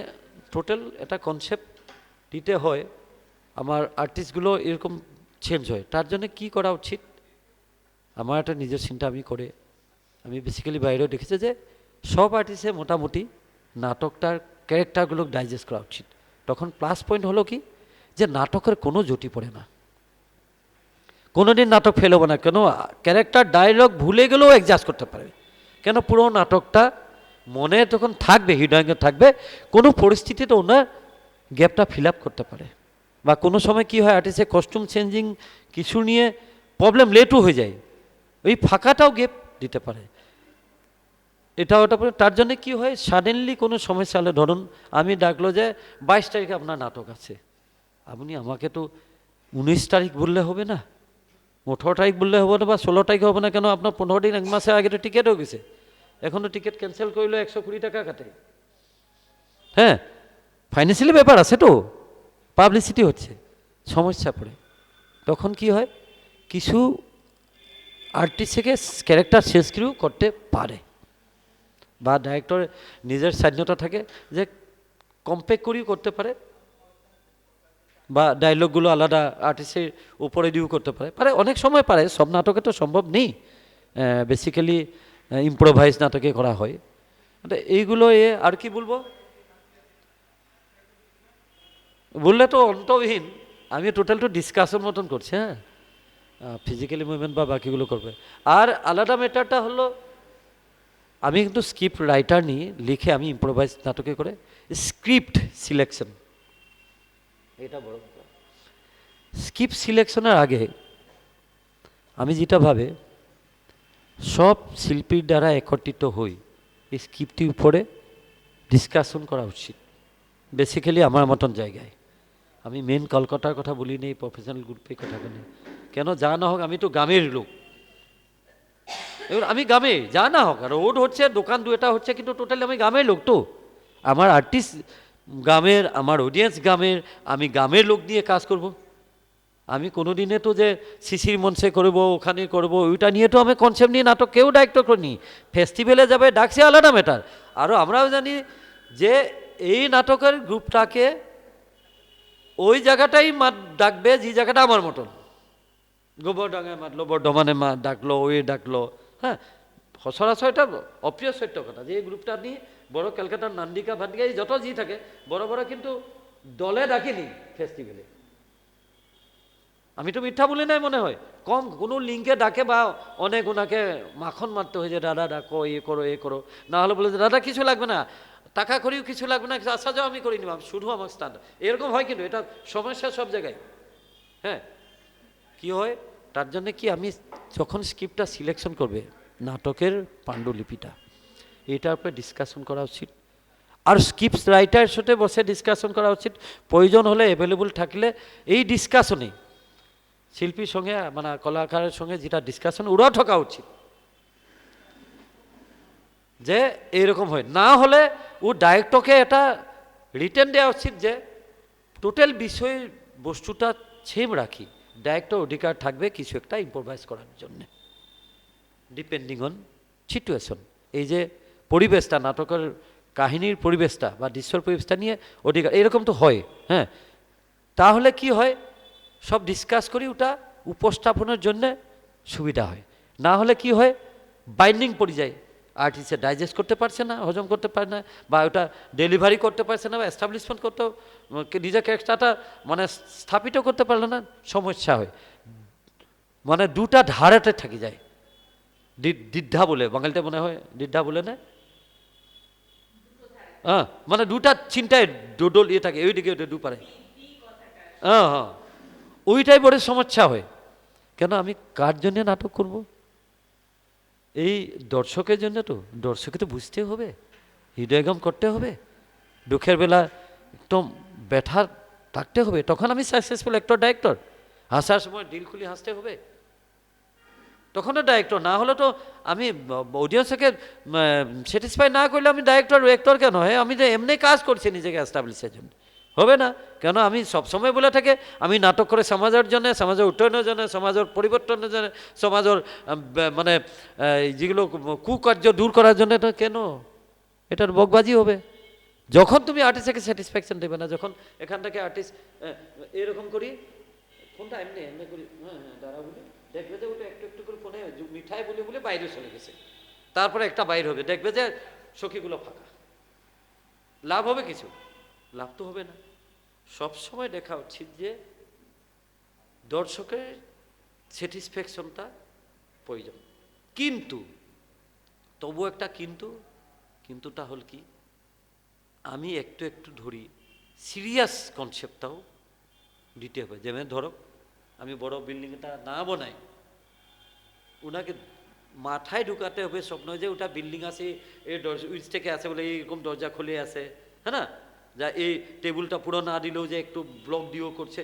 টোটাল একটা কনসেপ্ট দিতে হয়, আমার আর্টিস্টগুলো এরকম চেঞ্জ হয়। তার জন্য কি করা উচিত, আমার একটা নিজের চিন্তা আমি করে, আমি বেসিক্যালি বাইরেও দেখেছি যে সব আর্টিস্টে মোটামুটি নাটকটার ক্যারেক্টারগুলো ডাইজেস্ট করা উচিত। তখন প্লাস পয়েন্ট হলো কি, যে নাটকের কোনো জটি পড়ে না, কোনোদিন নাটক ফেল হবে না, কেন ক্যারেক্টার ডায়লগ ভুলে গেলেও অ্যাডজাস্ট করতে পারবে, কেন পুরো নাটকটা মনে তখন থাকবে, হৃদয়ঙ্গে থাকবে, কোনো পরিস্থিতিতে ওনার গ্যাপটা ফিল আপ করতে পারে। বা কোনো সময় কি হয়, আর্টিস্টের কস্টিউম চেঞ্জিং কিছু নিয়ে প্রবলেম লেটও হয়ে যায়, ওই ফাঁকাটাও গ্যাপ দিতে পারে, এটা ওটা। তার জন্য কি হয়, সাডেনলি কোনো সমস্যা হলে, ধরুন আমি ডাকলো যে 22 তারিখে আপনার নাটক আছে, আপনি আমাকে তো 19 তারিখ বললে হবে না, 18 তারিখ বললে হবে না, বা 16 তারিখ হবে না কেন? আপনার 15 দিন 1 মাসের আগে তো টিকিট হয়ে গেছে, এখনও টিকিট ক্যান্সেল করলে 120 টাকা কাটে। হ্যাঁ, ফাইন্যান্সিয়ালি ব্যাপার আছে তো, পাবলিসিটি হচ্ছে, সমস্যা পড়ে। তখন কি হয়, কিছু আর্টিস্ট থেকে ক্যারেক্টার শেষক্রিউ করতে পারে, বা ডাইরেক্টর নিজের স্বাধীনতা থাকে যে কম্পেক্ট করেও করতে পারে, বা ডায়লগগুলো আলাদা আর্টিস্টের উপরে দিয়েও করতে পারে, অনেক সময় পারে। সব নাটকে তো সম্ভব নেই, বেসিক্যালি ইম্প্রোভাইজ নাটকে করা হয়। এইগুলো আর কি বলবো, বললে তো অন্তহীন। আমি টোটাল তো ডিসকাশন মতন করছি। হ্যাঁ, ফিজিক্যালি মুভমেন্ট বা বাকিগুলো করবে। আর আলাদা ম্যাটারটা হলো, আমি কিন্তু স্ক্রিপ্ট রাইটার নিয়ে লিখে আমি ইম্প্রোভাইজ নাটকে করে স্ক্রিপ্ট সিলেকশন, এটা বড় ব্যাপার। স্ক্রিপ্ট সিলেকশনের আগে আমি যেটা ভাবে, সব শিল্পীর দ্বারা একত্রিত হই এই স্ক্রিপ্টটির উপরে ডিসকাশন করা উচিত। বেসিক্যালি আমার মতন জায়গায়, আমি মেন কলকাতার কথা বলি নেই, প্রফেশনাল গ্রুপের কথা বলি, কেন যা না হোক আমি তো গ্রামের লোক। এবার আমি গ্রামে যা না হোক, আর রোড হচ্ছে, দোকান দুটা হচ্ছে, কিন্তু টোটালি আমি গ্রামের লোক তো। আমার আর্টিস্ট গ্রামের, আমার অডিয়েন্স গ্রামের, আমি গ্রামের লোক দিয়ে কাজ করব। আমি কোনো দিনে তো যে শিশির মঞ্চে করবো, ওখানে করব, ওইটা নিয়ে তো আমি কনসেপ্ট নিয়ে নাটক কেউ ডাইরেক্টর করিনি। ফেস্টিভ্যালে যাবে ডাকছে, আলাদা ম্যাটার। আরও আমরাও জানি যে এই নাটকের গ্রুপটাকে ওই জায়গাটাই ডাকবে যে জায়গাটা আমার মতন। গোবরডাঙ্গায় মাতলো, বর্ধমানে ডাকলো, ওই ডাকলো। হ্যাঁ, সচরাচর এটা অপ্রিয় সত্য কথা যে এই গ্রুপটা নিয়ে বড় ক্যালকাটার নান্দিকা ভান্ডিকা যত জি থাকে বড় বড় কিন্তু দলে ডাকেনি ফেস্টিভ্যালে। আমি তো মিথ্যা বলি নাই মনে হয়, কম কোনো লিঙ্কে ডাকে, বা অনেক ওনাকে মাখন মারতে হয় যে দাদা ডাকো, এ করো এ করো। না হলে বলে যে দাদা কিছু লাগবে না, টাকা করিও কিছু লাগবে না, আসা যাও আমি করে নিলাম, শুধু আমার স্থান। এরকম হয়, কিন্তু এটা সমস্যা সব জায়গায়। হ্যাঁ, কি হয়, তার জন্য কি আমি যখন স্ক্রিপ্টটা সিলেকশন করবে নাটকের পাণ্ডুলিপিটা, এটার উপরে ডিসকাশন করা উচিত। আর স্ক্রিপ্ট রাইটারের সাথে বসে ডিসকাশন করা উচিত, প্রয়োজন হলে অ্যাভেলেবল থাকলে এই ডিসকাশনে শিল্পীর সঙ্গে, মানে কলাকারের সঙ্গে যেটা ডিসকাশন, ওরাও থাকা উচিত যে এইরকম হয়। না হলে ও ডাইরেক্টরকে এটা রিটেন দেওয়া উচিত যে টোটাল বিষয় বস্তুটা সেম রাখি, ডাইরেক্টর অধিকার থাকবে কিছু একটা ইম্প্রোভাইজ করার জন্য, ডিপেন্ডিং অন সিচুয়েশন। এই যে পরিবেশটা, নাটকের কাহিনীর পরিবেশটা বা দৃশ্যর পরিবেশটা নিয়ে অধিকার, এরকম তো হয়। হ্যাঁ, তাহলে কি হয়, সব ডিসকাস করি, ওটা উপস্থাপনের জন্য সুবিধা হয়। না হলে কি হয়, বাইন্ডিং পড়ে যায়, আর্টিস্টে ডাইজেস্ট করতে পারছে না, হজম করতে পারে না, বা ওটা ডেলিভারি করতে পারছে না, বা এস্টাবলিশমেন্ট করতে নিজের ক্যারেক্টারটা মানে স্থাপিত করতে পারলো না, সমস্যা হয়। মানে দুটা ধারেতে থাকি যায়, দ্বিধা বলে বাঙালিতে মনে হয়, দ্বিধা বলে না, হ্যাঁ, মানে দুটা চিন্তায় ডোডল ইয়ে থাকে, ওইদিকে ওইটা দুপারে। হ্যাঁ হ্যাঁ, ওইটাই বড় সমস্যা হয়। কেন আমি কার জন্য নাটক করব? এই দর্শকের জন্য। তো দর্শকে তো বুঝতে হবে, হৃদয়গম করতে হবে, দুঃখের বেলা একদম ব্যথা থাকতে হবে, তখন আমি সাকসেসফুল অ্যাক্টর ডাইরেক্টর। হাসার সময় দিল খুলি হাসতে হবে, তখনও ডাইরেক্টর। না হলে তো আমি অডিয়েন্সকে স্যাটিসফাই না করলে আমি ডাইরেক্টর অ্যাক্টর কেন হয়? আমি তো এমনি কাজ করছি নিজেকে এস্টাবলিশের জন্য, হবে না। কেন আমি সবসময় বলে থাকে আমি নাটক করে সমাজের জন্য, সমাজের উন্নয়নের জন্য, সমাজের পরিবর্তনের জন্য, সমাজের মানে যেগুলো কুকার্য দূর করার জন্য, তো কেন এটার বকবাজি হবে? যখন তুমি আর্টিস্টকে স্যাটিসফ্যাকশন দেবে না, যখন এখান থেকে আর্টিস্ট এরকম করি, ফোনটা এমনি এমনি করি, হ্যাঁ হ্যাঁ দাঁড়া বলি, দেখবে যে ওটা একটু একটু করে ফোনে মিঠাই বলে বলে বাইরে চলে গেছে, তারপরে একটা বাইর হবে, দেখবে যে সখীগুলো ফাঁকা। লাভ হবে কিছু? লাভ তো হবে না। সবসময় দেখা উচিত যে দর্শকের স্যাটিসফ্যাকশনটা প্রয়োজন, কিন্তু তবু একটা কিন্তুটা হল কি, আমি একটু একটু ধরি সিরিয়াস কনসেপ্টটাও দিতে হবে। যেমন ধরো আমি বড় বিল্ডিংটা না বানাই, ওনাকে মাথায় ঢুকাতে হবে স্বপ্ন যে ওটা বিল্ডিং আছে, এই উইচ থেকে আছে বলে এইরকম দরজা খুলে আছে, হ্যাঁ না, যা এই টেবিলটা পুরো না দিলেও যে একটু ব্লক দিয়েও করছে,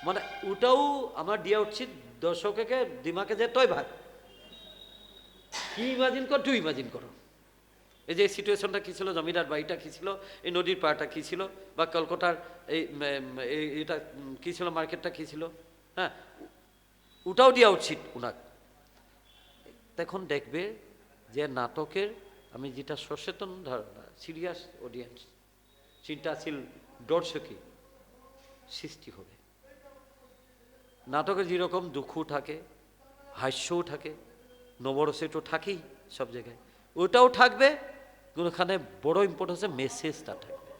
মানে ওটাও আমার দেওয়া উচিত দর্শককে দিমাকে যে তয় ভাগ কি ইমাজিন কর, তুই ইমাজিন করো এই যে সিচুয়েশনটা কী ছিল, জমিদার বাড়িটা কী ছিল, এই নদীর পাড়টা কী ছিল, বা কলকাতার এই এটা কী ছিল, মার্কেটটা কী ছিল, হ্যাঁ ওটাও দেওয়া উচিত ওনাকে। তখন দেখবে যে নাটকের আমি যেটা সচেতন ধারণা, সিরিয়াস অডিয়েন্স, চিন্তাশীল দর্শকই সৃষ্টি হবে। নাটকে যেরকম দুঃখ থাকে, হাস্যও থাকে, নবরসে তো থাকেই সব জায়গায়, ওটাও থাকবে, ওখানে বড় ইম্পর্টেন্স মেসেজটা থাকবে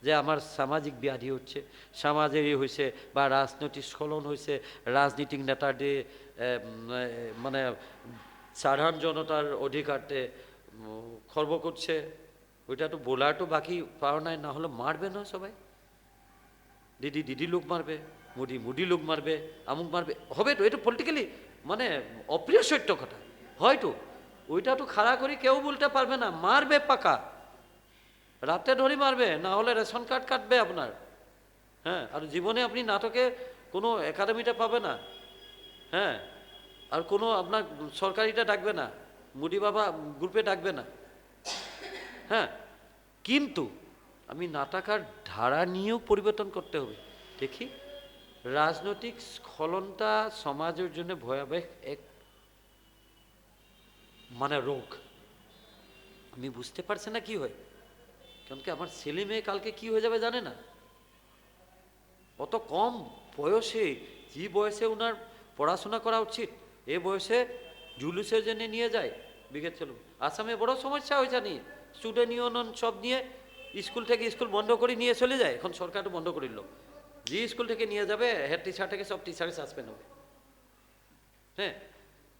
যে আমার সামাজিক ব্যাধি হচ্ছে, সমাজের হয়েছে, বা রাজনৈতিক স্খলন হয়েছে, রাজনীতিক নেতাদের মানে সাধারণ জনতার অধিকারতে খর্ব করছে, ওইটা তো বলার তো বাকি পাওয়া নাই, না হলে মারবে না সবাই, দিদি লোক মারবে, মুদি লোক মারবে, আমুক মারবে, হবে তো, এটা পলিটিক্যালি মানে অপ্রিয় সত্য কথা, হয়তো ওইটা তো খাড়া করে কেউ বলতে পারবে না, মারবে পাকা, রাতে ধরে মারবে, না হলে রেশন কার্ড কাটবে আপনার, হ্যাঁ, আর জীবনে আপনি নাটকে কোনো একাডেমিটা পাবে না, হ্যাঁ, আর কোনো আপনার সরকারিটা ডাকবে না, মুদি বাবা গ্রুপে ডাকবে না, হ্যাঁ, কিন্তু আমি নাটকের ধারা নিয়েও পরিবর্তন করতে হবে। দেখি রাজনৈতিক স্খলনটা সমাজের জন্য ভয়াবহ এক মানে রোগ, আমি বুঝতে পারছি না কি হয়, কারণ কি আমার ছেলে মেয়ে কালকে কি হয়ে যাবে জানে না, অত কম বয়সে, যে বয়সে ওনার পড়াশোনা করা উচিত, এ বয়সে জুলুসের জন্য নিয়ে যায় বিগত চলুন। আসামে বড় সমস্যা হয়েছে নিয়ে, স্টুডেন্ট ইউনিয়ন সব নিয়ে স্কুল থেকে স্কুল বন্ধ করে নিয়ে চলে যায়, এখন সরকারও বন্ধ করে দিল, যে স্কুল থেকে নিয়ে যাবে হেড টিচার থেকে সব টিচারে সাসপেন্ড হবে, হ্যাঁ,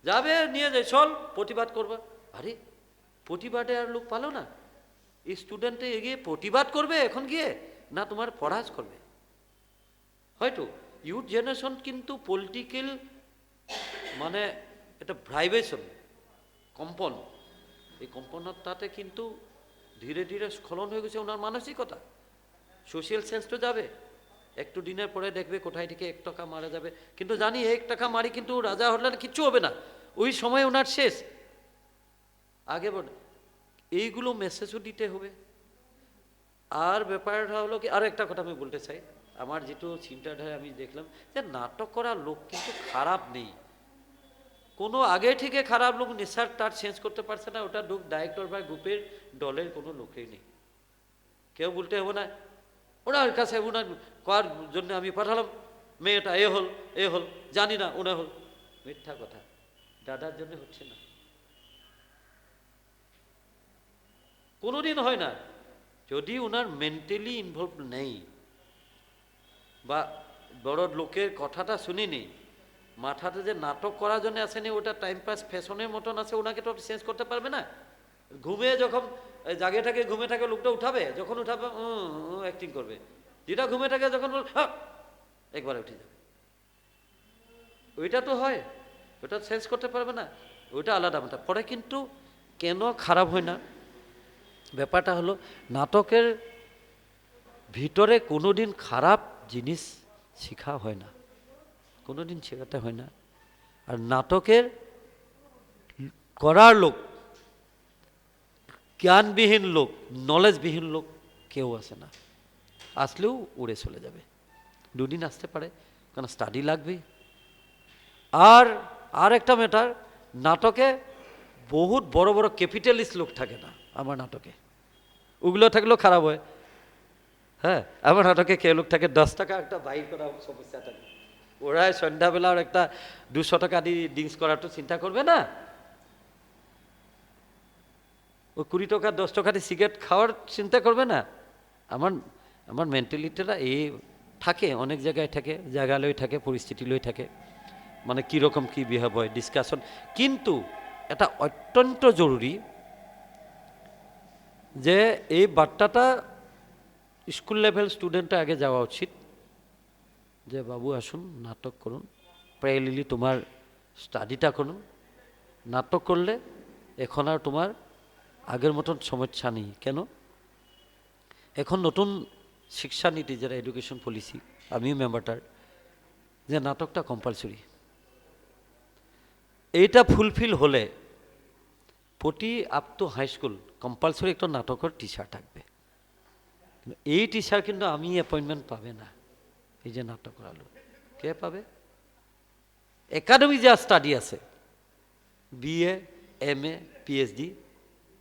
যাবে নিয়ে যায়, চল প্রতিবাদ করবা, আরে প্রতিবাদে আর লোক পালো না, এই স্টুডেন্টে এগিয়ে প্রতিবাদ করবে এখন গিয়ে, না তোমার পড়াশ করবে, হয়তো ইউথ জেনারেশন কিন্তু পলিটিক্যাল মানে এটা ভাইব্রেশন কম্পন, এই কম্পনতাতে কিন্তু ধীরে ধীরে স্খলন হয়ে গেছে ওনার মানসিকতা, সোশ্যাল সেন্স তো যাবে, একটু দিনের পরে দেখবে কোথায় থেকে 1 টাকা মারা যাবে, কিন্তু জানি 1 টাকা মারি কিন্তু রাজা হলে কিচ্ছু হবে না, ওই সময় ওনার শেষ, আগে বলে এইগুলো মেসেজও দিতে হবে। আর ব্যাপারটা হলো কি, আর একটা কথা আমি বলতে চাই, আমার যেটু চিন্তাধারা আমি দেখলাম যে নাটক করা লোক কিন্তু খারাপ নেই, কোনো আগে থেকে খারাপ লোক নেশার তার চেঞ্জ করতে পারছে না, ওটা লোক ডাইরেক্টর বা গ্রুপের দলের কোনো লোকেই নেই, কেউ বলতে হবে না ওনার কাছে ওনার করার জন্য আমি পাঠালাম, মেয়েটা এ হল জানি না ওনা হল, মিথ্যা কথা, দাদার জন্য হচ্ছে না, কোনোদিন হয় না, যদি ওনার মেন্টালি ইনভলভ নেই বা বড় লোকের কথাটা শুনিনি, মাথাতে যে নাটক করার জন্য আসেনি, ওটা টাইম পাস ফ্যাশনের মতন আছে, ওনাকে তো চেঞ্জ করতে পারবে না, ঘুমে যখন জাগে থাকে ঘুমে থাকে লোকটা উঠাবে, যখন উঠাবে অ্যাক্টিং করবে, যেটা ঘুমে থাকে যখন একবারে উঠে যাবে, ওইটা তো হয়, ওটা চেঞ্জ করতে পারবে না, ওইটা আলাদা মাথা পরে, কিন্তু কেন খারাপ হয় না, ব্যাপারটা হলো নাটকের ভিতরে কোনোদিন খারাপ জিনিস শেখা হয় না, কোনোদিন শেখাতে হয় না, আর নাটকের করার লোক, জ্ঞানবিহীন লোক, নলেজবিহীন লোক কেউ আসে না, আসলেও উড়ে চলে যাবে, দুদিন আসতে পারে, কারণ স্টাডি লাগবে। আর একটা ম্যাটার, নাটকে বহুত বড় বড় ক্যাপিটালিস্ট লোক থাকে না আমার নাটকে, ওগুলো থাকলেও খারাপ হয়, হ্যাঁ, আমার নাটকে কে লোক থাকে 10 টাকা একটা বাইর করা সমস্যা থাকে, ওরা সন্ধ্যাবেলা আর একটা 200 টাকা দিয়ে ড্রিঙ্কস করার তো চিন্তা করবে না, ও 20 টাকা 10 টাকা দিয়ে সিগারেট খাওয়ার চিন্তা করবে না, আমার মেন্টালিটিটা এই থাকে, অনেক জায়গায় থাকে, জায়গা লই থাকে, পরিস্থিতি লই থাকে, মানে কীরকম কী বিহেভ হয় ডিসকাশন, কিন্তু এটা অত্যন্ত জরুরি যে এই বার্তাটা স্কুল লেভেল স্টুডেন্টটা আগে যাওয়া উচিত, যে বাবু আসুন নাটক করুন, প্যারালালি তোমার স্টাডিটা করুন, নাটক করলে এখন আর তোমার আগের মতন সমস্যা নেই, কেন এখন নতুন শিক্ষা নীতি যেটা এডুকেশন পলিসি, আমিও মেম্বারটার, যে নাটকটা কম্পালসরি। এইটা ফুলফিল হলে প্রতি up to high school compulsory একটা নাটকের টিচার থাকবে। এই টিচার কিন্তু আমি অ্যাপয়েন্টমেন্ট পাবে না। এই যে নাটক করালো কে পাবে? একাডেমি যা স্টাডি আছে, BA, MA, PhD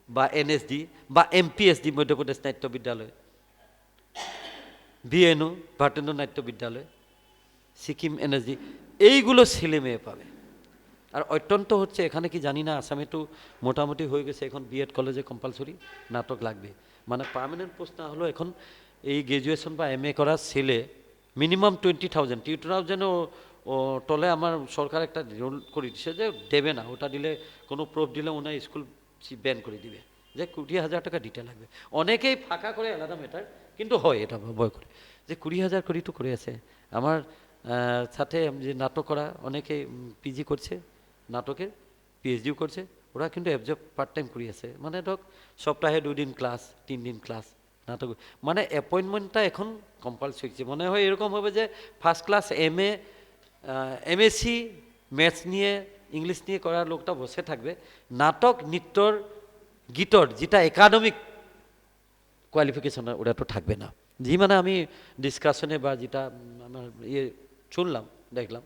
বা NSD বা MPSD মধ্যপ্রদেশ নাট্য বিদ্যালয়, BNU ভারতেন্দ্র নাট্য বিদ্যালয়, সিকিম NSD, এইগুলো ছেলে মেয়ে পাবে। আর অত্যন্ত হচ্ছে এখানে কি জানি না, আসামে তো মোটামুটি হয়ে গেছে এখন বিএড কলেজে কম্পালসরি নাটক লাগবে। মানে পার্মানেন্ট পোস্ট না হলেও এখন এই গ্র্যাজুয়েশন বা MA করা ছেলে মিনিমাম 20,000 20,000 ও তলে আমার সরকার একটা রুল করে দিছে যে দেবে না, ওটা দিলে কোনো প্রুফ দিলে ওনার স্কুল ব্যান করে দিবে, যে 20,000 টাকা দিতে লাগবে। অনেকেই ফাঁকা করে, আলাদা ম্যাটার, কিন্তু হয় এটা ভয় করে যে 20,000 করে তো করে আছে। আমার সাথে যে নাটক করা অনেকে PG করছে, নাটকের PhDও করছে, ওরা কিন্তু অ্যাবজর্ব পার্ট টাইম করে আছে। মানে ধরক সপ্তাহে 2 দিন ক্লাস, 3 দিন ক্লাস নাটক। মানে অ্যাপয়েন্টমেন্টটা এখন কম্পালসরি হচ্ছে। মনে হয় এরকম হবে যে first class MA, MSc maths নিয়ে ইংলিশ নিয়ে করার লোকটা বসে থাকবে, নাটক নৃত্যর গীতর যেটা একাডেমিক কোয়ালিফিকেশন ওটা তো থাকবে না। জি মানে আমি ডিসকাশনে বা যেটা আমার শুনলাম দেখলাম,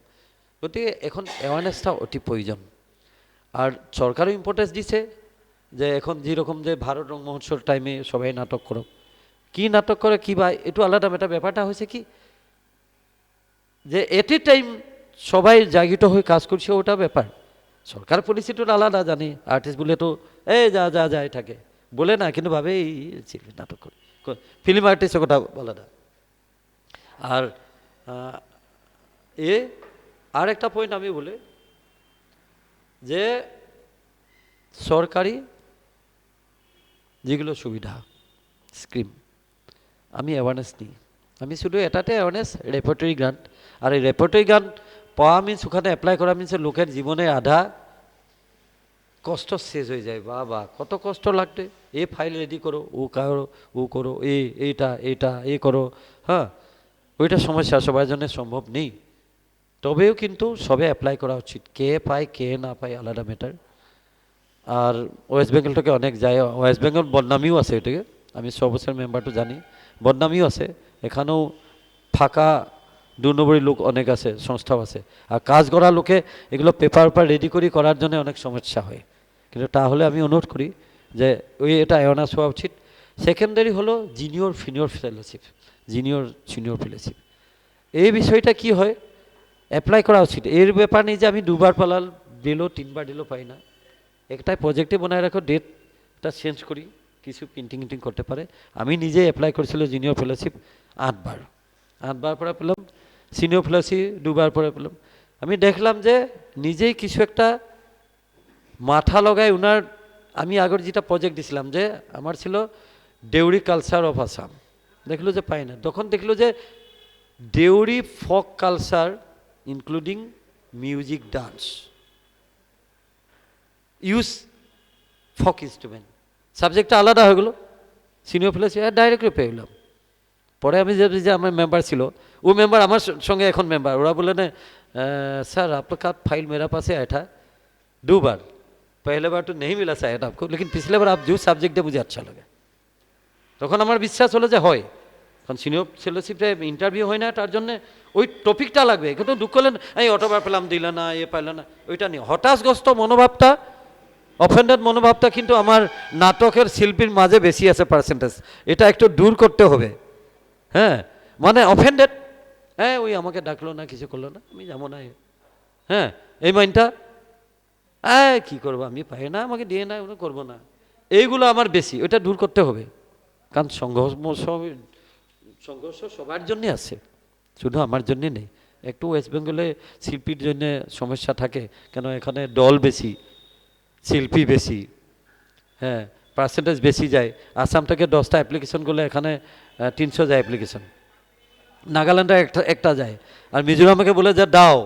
গতিকে এখন অ্যাওয়ারনেসটা অতি প্রয়োজন। আর সরকারও ইম্পর্টেন্স দিছে যে এখন যেরকম যে ভারত রং মহোৎসব টাইমে সবাই নাটক করো, কি নাটক করে কি বা একটু আলাদা ম্যাটার। ব্যাপারটা হয়েছে কি যে এট এ টাইম সবাই জাগিত হয়ে কাজ করছে, ওটা ব্যাপার। সরকার পলিসিটা আলাদা জানি, আর্টিস্ট বলে তো এই যা যা যায় থাকে বলে না, কিন্তু ভাবে এই নাটক করে, ফিল্ম আর্টিস্টের কথা আলাদা। আর আর একটা পয়েন্ট আমি বলে যে সরকারি যেগুলো সুবিধা স্কিম আমি অ্যাওয়ারনেস নিই। আমি শুধু এটাতে অ্যাওয়ারনেস, রেপার্টরি গ্রান্ট। আর এই রেপার্টরি গ্রান্ট পাওয়া মিনস ওখানে অ্যাপ্লাই করা মিনস লোকের জীবনে আধা কষ্ট শেষ হয়ে যায়। বা কত কষ্ট লাগবে, এ ফাইল রেডি করো, ও করো, এইটা করো, হ্যাঁ ওইটা সমস্যা সবার জন্য সম্ভব নেই। তবেও কিন্তু সবে অ্যাপ্লাই করা উচিত। কে পায় কে না পায় আলাদা ম্যাটার। আর ওয়েস্ট বেঙ্গলটাকে অনেক যায়, ওয়েস্ট বেঙ্গল বদনামিও আছে এটাকে, আমি 100 বছর মেম্বারটা জানি, বদনামিও আছে। এখানেও ফাঁকা 2 নম্বরী লোক অনেক আছে, সংস্থাও আছে। আর কাজ করা লোকে এগুলো পেপার রেডি করার জন্য অনেক সমস্যা হয়। কিন্তু তাহলে আমি অনুরোধ করি যে এটা অ্যাওয়ারনেস হওয়া উচিত। সেকেন্ডারি হলো জিনিয়র সিনিয়র ফেলোশিপ, সিনিয়র ফেলোশিপ। এই বিষয়টা কি হয় অ্যাপ্লাই করা উচিত। এর ব্যাপার নেই যে আমি 2বার পালাল দিল 3বার দিল পাই না। একটা প্রজেক্টে বানায় রাখো, ডেটটা চেঞ্জ করি, কিছু প্রিন্টিং করতে পারে। আমি নিজে অ্যাপ্লাই করেছিল জিনিয়র ফেলোশিপ 8বার পরে পেলাম, সিনিয়র ফেলোশিপ 2বার পরে পেলাম। আমি দেখলাম যে নিজেই কিছু একটা মাথা লগায় উনার। আমি আগের যেটা প্রজেক্ট দিছিলাম যে আমার ছিল দেউরি কালচার অফ আসাম, দেখলো যে পাই না। তখন দেখলো যে Deori folk culture including music, dance, use folk instrument, সাবজেক্টটা আলাদা হয়ে গেলো। সিনিয়র ফেলোশিপ ডাইরেক্টলি পেয়ে গেলাম। পরে আমি যে আমার মেম্বার ছিল, ও मेंबर আমার সঙ্গে এখন মেম্বার, ওরা বলে না सर आपका फाइल मेरा पास है आया था 2 बार, पहले बार तो नहीं मिला शायद आपको, लेकिन पिछले बार आप जो सब्जेक्ट है मुझे अच्छा लगा। তখন আমার বিশ্বাস হলো যে হয়, কারণ সিনিয়র ফেলোশিপে ইন্টারভিউ হয় না, তার জন্য ওই টপিকটা লাগবে। কিন্তু দুঃখ হলেন এই অটোবার পেলাম দিল না, পাইল না, ওইটা নিয়ে হতাশগ্রস্ত মনোভাবটা, অফেন্ডেড মনোভাবটা কিন্তু আমার নাটকের শিল্পীর মাঝে বেশি আছে পার্সেন্টেজ। এটা একটু দূর করতে হবে। হ্যাঁ মানে অফেন্ডেড, হ্যাঁ ওই আমাকে ডাকলো না, কিছু করলো না, আমি যাবো না, হ্যাঁ এই মাইন্ডটা, কি করবো আমি পাই না, আমাকে দিয়ে না, ওটা করবো না, এইগুলো আমার বেশি। ওইটা দূর করতে হবে। কারণ সংঘর্ষ সবার জন্যে আছে, শুধু আমার জন্যে নেই। একটু ওয়েস্ট বেঙ্গলে শিল্পীর জন্য সমস্যা থাকে, কেন এখানে দল বেশি, শিল্পী বেশি, হ্যাঁ পার্সেন্টেজ বেশি যায়। আসাম থেকে 10টা অ্যাপ্লিকেশন করলে এখানে 300 যায় অ্যাপ্লিকেশন, নাগাল্যান্ডে একটা যায়। আর মিজোরামকে বলে যা দাও,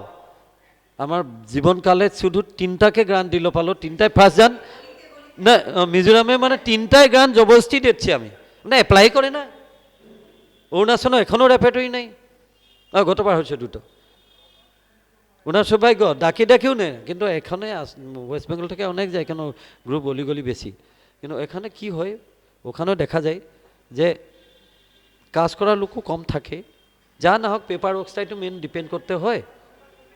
আমার জীবনকালে শুধু 3টাকে গ্রান্ট দিল পালো, 3টায় ফার্স্ট যান না। মিজোরামে মানে 3টায় গ্রান্ট জবরদস্তি দিচ্ছি আমি, না অ্যাপ্লাই করে না, অৰুণাচলৰ এখনো ৰেপাৰ্টৰি নাই। গতবাৰ হৈছে দুটো। ওনার সৌভাগ্য ডাকিও নেই, কিন্তু এখানে ওয়েস্ট বেঙ্গল থেকে অনেক যায়, কেন গ্রুপ অলিগলি বেশি। কিন্তু এখানে কি হয়, ওখানেও দেখা যায় যে কাজ করার লোকও কম থাকে। যা না হোক পেপার ওয়ার্কসটাই তো মেন ডিপেন্ড করতে হয়,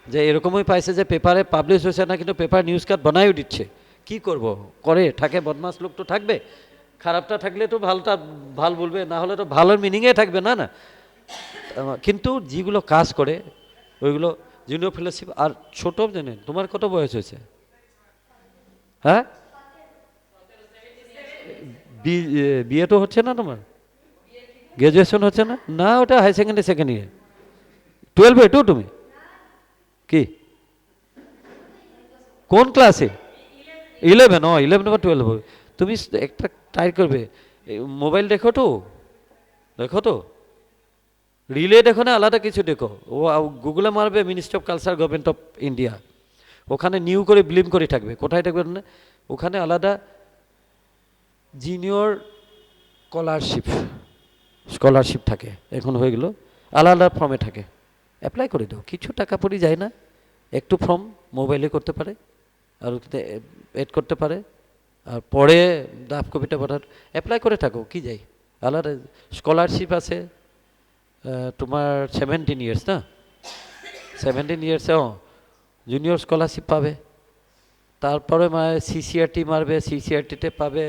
যে এরকমই পাইছে যে পেপারে পাবলিশ হয়েছে না, কিন্তু পেপার নিউজ কার্ড বানাইও দিচ্ছে। কি করব, করে থাকে, বদমাস লোক তো থাকবে। খারাপটা থাকলে তো ভালটা ভাল বলবে, না হলে তো ভালোর মিনিংয়ে থাকবে না। কিন্তু যেগুলো কাজ করে ওইগুলো জুনিয়র ফেলোশিপ। আর ছোট জানেন, তোমার কত বয়স হয়েছে? হ্যাঁ, বিয়ে তো হচ্ছে না তোমার? গ্রাজুয়েশন হচ্ছে না? না, ওটা হাই সেকেন্ডারি সেকেন্ড ইয়ার। 12 তো তুমি কি কোন ক্লাসে? 11। 11 বা 12। তুমি একটা ট্রাই করবে, মোবাইল দেখো তো, রিলে দেখো না, আলাদা কিছু দেখো। ও গুগলে মারবে ministry of culture, government of India. ওখানে নিউ করে ব্লিম করে থাকবে। কোথায় থাকবে না, ওখানে আলাদা জুনিয়র স্কলারশিপ থাকে, এখন হয়ে গেল, আলাদা ফর্মে থাকে। অ্যাপ্লাই করে দাও, কিছু টাকা পড়ে যায় না। একটু ফর্ম মোবাইলে করতে পারে, আর এড করতে পারে, আর পরে ড্রাফট কপিটা পাঠার অ্যাপ্লাই করে থাকো, কি যাই। আলাদা স্কলারশিপ আছে তোমার 17 ইয়ার্স না, 17 ইয়ার্সেও জুনিয়র স্কলারশিপ পাবে। তারপরে সিসিআরটি মারবে, সিসিআরটিতে পাবে,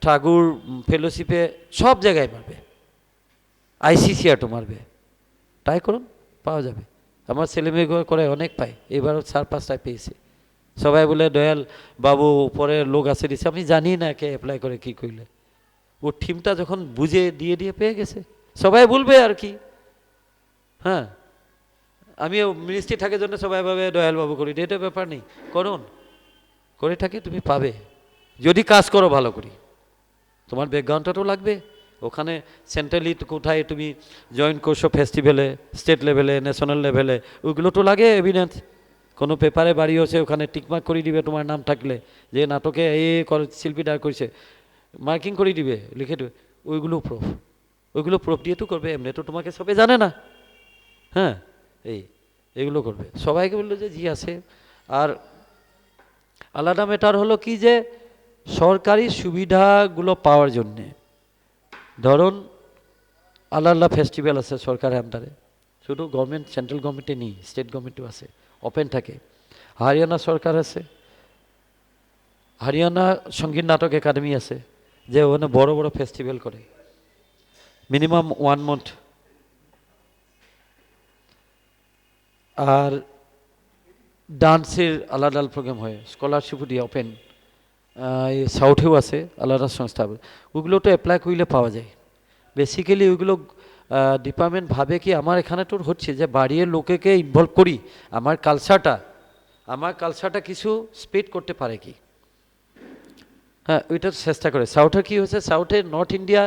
ঠাকুর ফেলোশিপে সব জায়গায় মারবে, আইসিসিআরও মারবে। ট্রাই করুন, পাওয়া যাবে। আমার ছেলে মেয়ে করে অনেক পায়, এবারও 4-5টায় পেয়েছে। সবাই বলে দয়াল বাবু উপরে লোক আছে দিছে, আমি জানি না কে অ্যাপ্লাই করে কি করলে। ও টিমটা যখন বুঝে দিয়ে পেয়ে গেছে, সবাই বলবে আর কি। হ্যাঁ, আমিও মিনিস্ট্রি থাকার জন্য সবাই ভাবে দয়াল বাবু করি, এটা ব্যাপার নেই, করুন, করে থাকি তুমি পাবে, যদি কাজ করো ভালো করি। তোমার ব্যাকগ্রাউন্ডটা তো লাগবে। ওখানে সেন্ট্রালি কোথায় তুমি জয়েন করছো, ফেস্টিভ্যালে, স্টেট লেভেলে, ন্যাশনাল লেভেলে, ওইগুলো তো লাগে এভিডেন্স। কোনো পেপারে বাড়ি হচ্ছে, ওখানে টিকমার্ক করে দিবে তোমার নাম থাকলে, যে নাটকে শিল্পী ডাক করেছে, মার্কিং করে দিবে, লিখে দেবে। ওইগুলো প্রুফ দিয়ে তো করবে, এমনি তো তোমাকে সবে জানে না। হ্যাঁ, এইগুলো করবে, সবাইকে বললো যে জি আছে। আর আলাদা ম্যাটার হলো কি, যে সরকারি সুবিধাগুলো পাওয়ার জন্যে, ধরুন আলাদা ফেস্টিভ্যাল আছে সরকারের আন্ডারে, শুধু গভর্নমেন্ট, সেন্ট্রাল গভর্নমেন্টে নেই, স্টেট গভর্নমেন্টও আছে, ওপেন থাকে। হরিয়ানা সরকার আছে, হরিয়ানা সঙ্গীত নাটক একাডেমি আছে, যে ওখানে বড় বড় ফেস্টিভ্যাল করে, মিনিমাম 1 মান্থ। আর ডান্সের আলাদা প্রোগ্রাম হয়, স্কলারশিপও দিয়ে ওপেন। সাউথেও আছে আলাদা সংস্থা, ওগুলো তো অ্যাপ্লাই করলে পাওয়া যায়। বেসিক্যালি ওইগুলো ডিপার্টমেন্ট ভাবে কি আমার এখানে তো হচ্ছে যে বাড়িয়ে লোকেকে ইনভলভ করি, আমার কালচারটা কিছু স্প্রেড করতে পারে কি। হ্যাঁ, ওইটা চেষ্টা করে। সাউথে কি হয়েছে, সাউথে নর্থ ইন্ডিয়া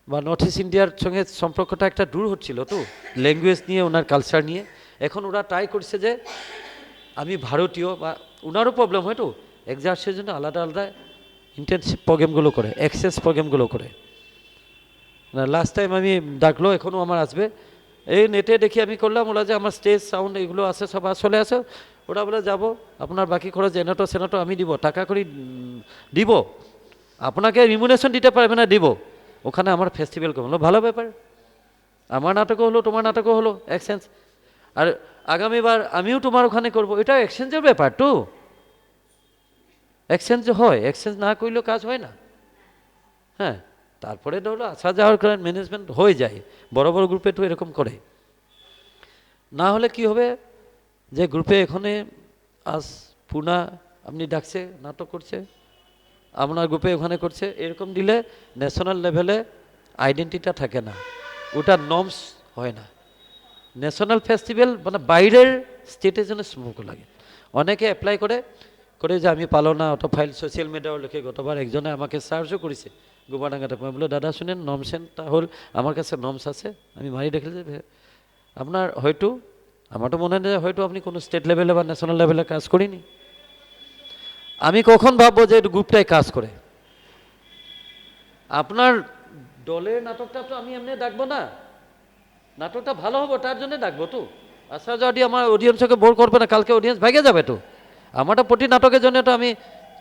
বা নর্থ ইস্ট ইন্ডিয়ার সঙ্গে সম্পর্কটা একটা দূর হচ্ছিল তো, ল্যাঙ্গুয়েজ নিয়ে, ওনার কালচার নিয়ে। এখন ওরা ট্রাই করছে যে আমি ভারতীয়, বা ওনারও প্রবলেম হয় তো, এক্সার্সের জন্য আলাদা ইন্টার্নশিপ প্রোগ্রামগুলো করে, এক্সচেঞ্জ প্রোগ্রামগুলো করে। লাস্ট টাইম আমি ডাকলো, এখনও আমার আসবে, এই নেটে দেখি আমি করলাম, ওরা যে আমার স্টেজ সাউন্ড এগুলো আছে সব চলে আসে, ওরা বলে যাব, আপনার বাকি খরচ সেনাটো আমি দিব, টাকা করে দিব, আপনাকে রিমুনেশন দিতে পারবে না, দিব। ওখানে আমার ফেস্টিভ্যাল করলো, ভালো ব্যাপার, আমার নাটকও হলো, তোমার নাটকও হলো, এক্সচেঞ্জ। আর আগামীবার আমিও তোমার ওখানে করবো, এটা এক্সচেঞ্জের ব্যাপার তো, এক্সচেঞ্জ হয়, এক্সচেঞ্জ না করলেও কাজ হয় না। হ্যাঁ, তারপরে ধরো আসা যাওয়ার কারণ ম্যানেজমেন্ট হয়ে যায়, বড় বড় গ্রুপে তো এরকম করে। না হলে কি হবে, যে গ্রুপে এখানে আজ পুনা আপনি ডাকছে, নাটক করছে, আপনার গ্রুপে ওখানে করছে, এরকম দিলে ন্যাশনাল লেভেলে আইডেন্টিটিটা থাকে না, ওটা নর্মস হয় না। ন্যাশনাল ফেস্টিভ্যাল মানে বাইরের স্টেটের জন্য স্মোক লাগে। অনেকে অ্যাপ্লাই করে যে আমি পালো না, অত ফাইল সোশ্যাল মিডিয়াও লিখে। গতবার একজনে আমাকে সার্চও করেছে গোবাডাঙ্গাতে, আমি বললো দাদা শুনেন, নর্মসেনটা হল আমার কাছে নর্মস আছে, আমি মারি দেখলে যে আপনার হয়তো, আমার তো মনে হয় যে হয়তো আপনি কোনো স্টেট লেভেলে বা ন্যাশনাল লেভেলে কাজ করিনি। আমি কখন ভাববো যে গ্রুপটাই কাজ করে? আপনার দলের নাটকটা তো আমি এমনি ডাকবো না, নাটকটা ভালো হবো তার জন্য ডাকবো তো। আচ্ছা যদি আমার অডিয়েন্সকে বোর করবে না, কালকে অডিয়েন্স ভেঙে যাবে তো। আমারটা প্রতি নাটকের জন্য তো আমি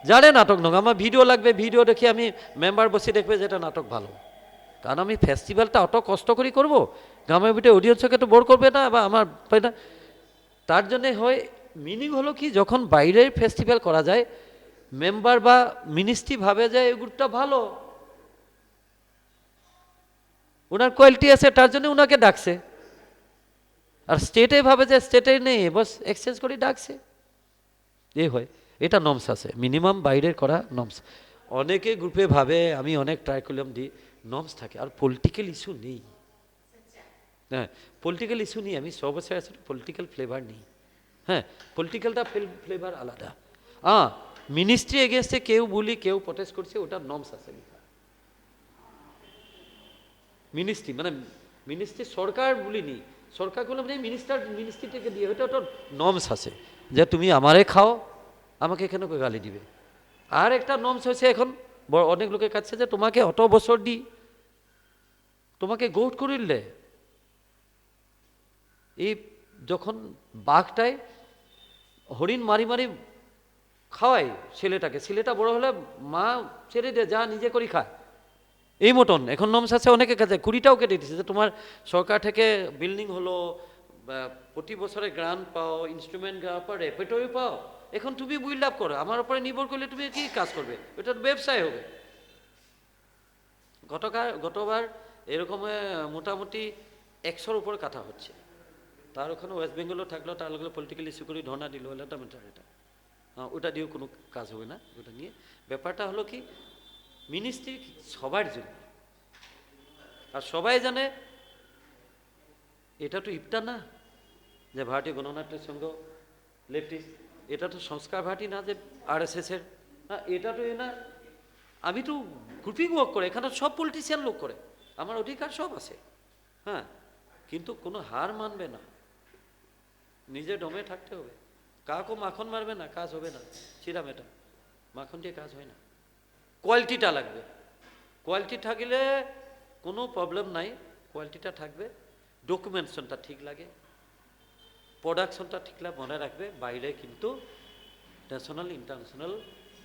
যারে নাটক নোক, আমার ভিডিও লাগবে, ভিডিও দেখে আমি মেম্বার বসে দেখবে যেটা নাটক ভালো। কারণ আমি ফেস্টিভ্যালটা অত কষ্ট করে করবো, গ্রামের ভিতরে অডিয়েন্সকে তো বোর করবে না বা আমার না। তার জন্যে হয় মিনিং হলো কি, যখন বাইরের ফেস্টিভ্যাল করা যায় মেম্বার বা মিনিস্ট্রি ভাবে যে এই গ্রুপটা ভালো, ওনার কোয়ালিটি আছে তার জন্য ওনাকে ডাকছে। আর স্টেটে ভাবে যে স্টেটে নেই, বস এক্সচেঞ্জ করে ডাকছে, এই হয়। এটা নমস আছে, মিনিমাম বাইরের করা নমস। অনেকে গ্রুপে ভাবে, আমি অনেক ট্রাই করলাম দিই, নমস থাকে। আর পলিটিক্যাল ইস্যু নেই, হ্যাঁ পলিটিক্যাল ইস্যু নেই। আমি 100 বছর আসলে পলিটিক্যাল ফ্লেভার নেই। হ্যাঁ পলিটিক্যালটা ফ্লেভার আলাদা। মিনিস্ট্রি এগেনস্টে কেউ বলি কেউ প্রটেস্ট করছে, ওটা নমস আছে। মিনিস্ট্রি মানে মিনিস্ট্রি সরকার বলিনি, সরকার করলাম মানে মিনিস্ট্রি থেকে দিয়ে, ওটা ওটা নমস আছে যে তুমি আমারে খাও, আমাকে কেন গালি দিবে। আর একটা নমস হয়েছে এখন অনেক লোকের কাছে, যে তোমাকে অত বছর দিই, তোমাকে গোট করিলে। এই যখন বাঘটায় হরিণ মারি মারি খাওয়াই ছেলেটাকে, ছেলেটা বড় হলে মা ছেড়ে দে, যা নিজে করি খায়, এই মতন এখন নমস আছে অনেকের কাছে। 20টাও কেটে দিচ্ছে যে তোমার সরকার থেকে বিল্ডিং হলো, প্রতি বছরে গ্রান্ট পাও, ইনস্ট্রুমেন্ট পাও, রেপার্টরি পাও, এখন তুমি বিল্ড আপ করো, আমার উপরে নির্ভর করলে তুমি কি কাজ করবে, ওটা ব্যবসায় হবে। গতবার এরকম মোটামুটি 100-র উপর কথা হচ্ছে। তার ওখানে ওয়েস্ট বেঙ্গলও থাকলো, তার লোক পলিটিক্যাল ইস্যু করে ধর্ণা দিল, এটা ম্যাটার। এটা ওটা দিয়েও কোনো কাজ হবে না। ওটা নিয়ে ব্যাপারটা হলো কি, মিনিস্ট্রি সবার জন্য। আর সবাই জানে এটা তো ইফতার না যে ভারতীয় গণনাট্য সংঘ লেফটিস্ট, এটা তো সংস্কার ভারতী না যে RSS-এর, না এটা তো না। আমি তো গ্রুপিং ওয়ার্ক করে, এখানে সব পলিটিশিয়ান লোক করে, আমার অধিকার সব আছে। হ্যাঁ কিন্তু কোনো হার মানবে না, নিজে দমে থাকতে হবে। কাউকে মাখন মারবে না, কাজ হবে না। চিরাম এটা মাখন দিয়ে কাজ হয় না, কোয়ালিটিটা লাগবে। কোয়ালিটি থাকলে কোনো প্রবলেম নাই, কোয়ালিটিটা থাকবে, ডকুমেন্টেশনটা ঠিক লাগে, প্রোডাকশনটা ঠিক মনে রাখবে। বাইরে কিন্তু ন্যাশনাল ইন্টারন্যাশনাল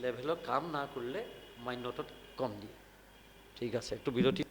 লেভেলের কাম না করলে মান্যতা কম দিয়ে। ঠিক আছে, একটু বিরতি।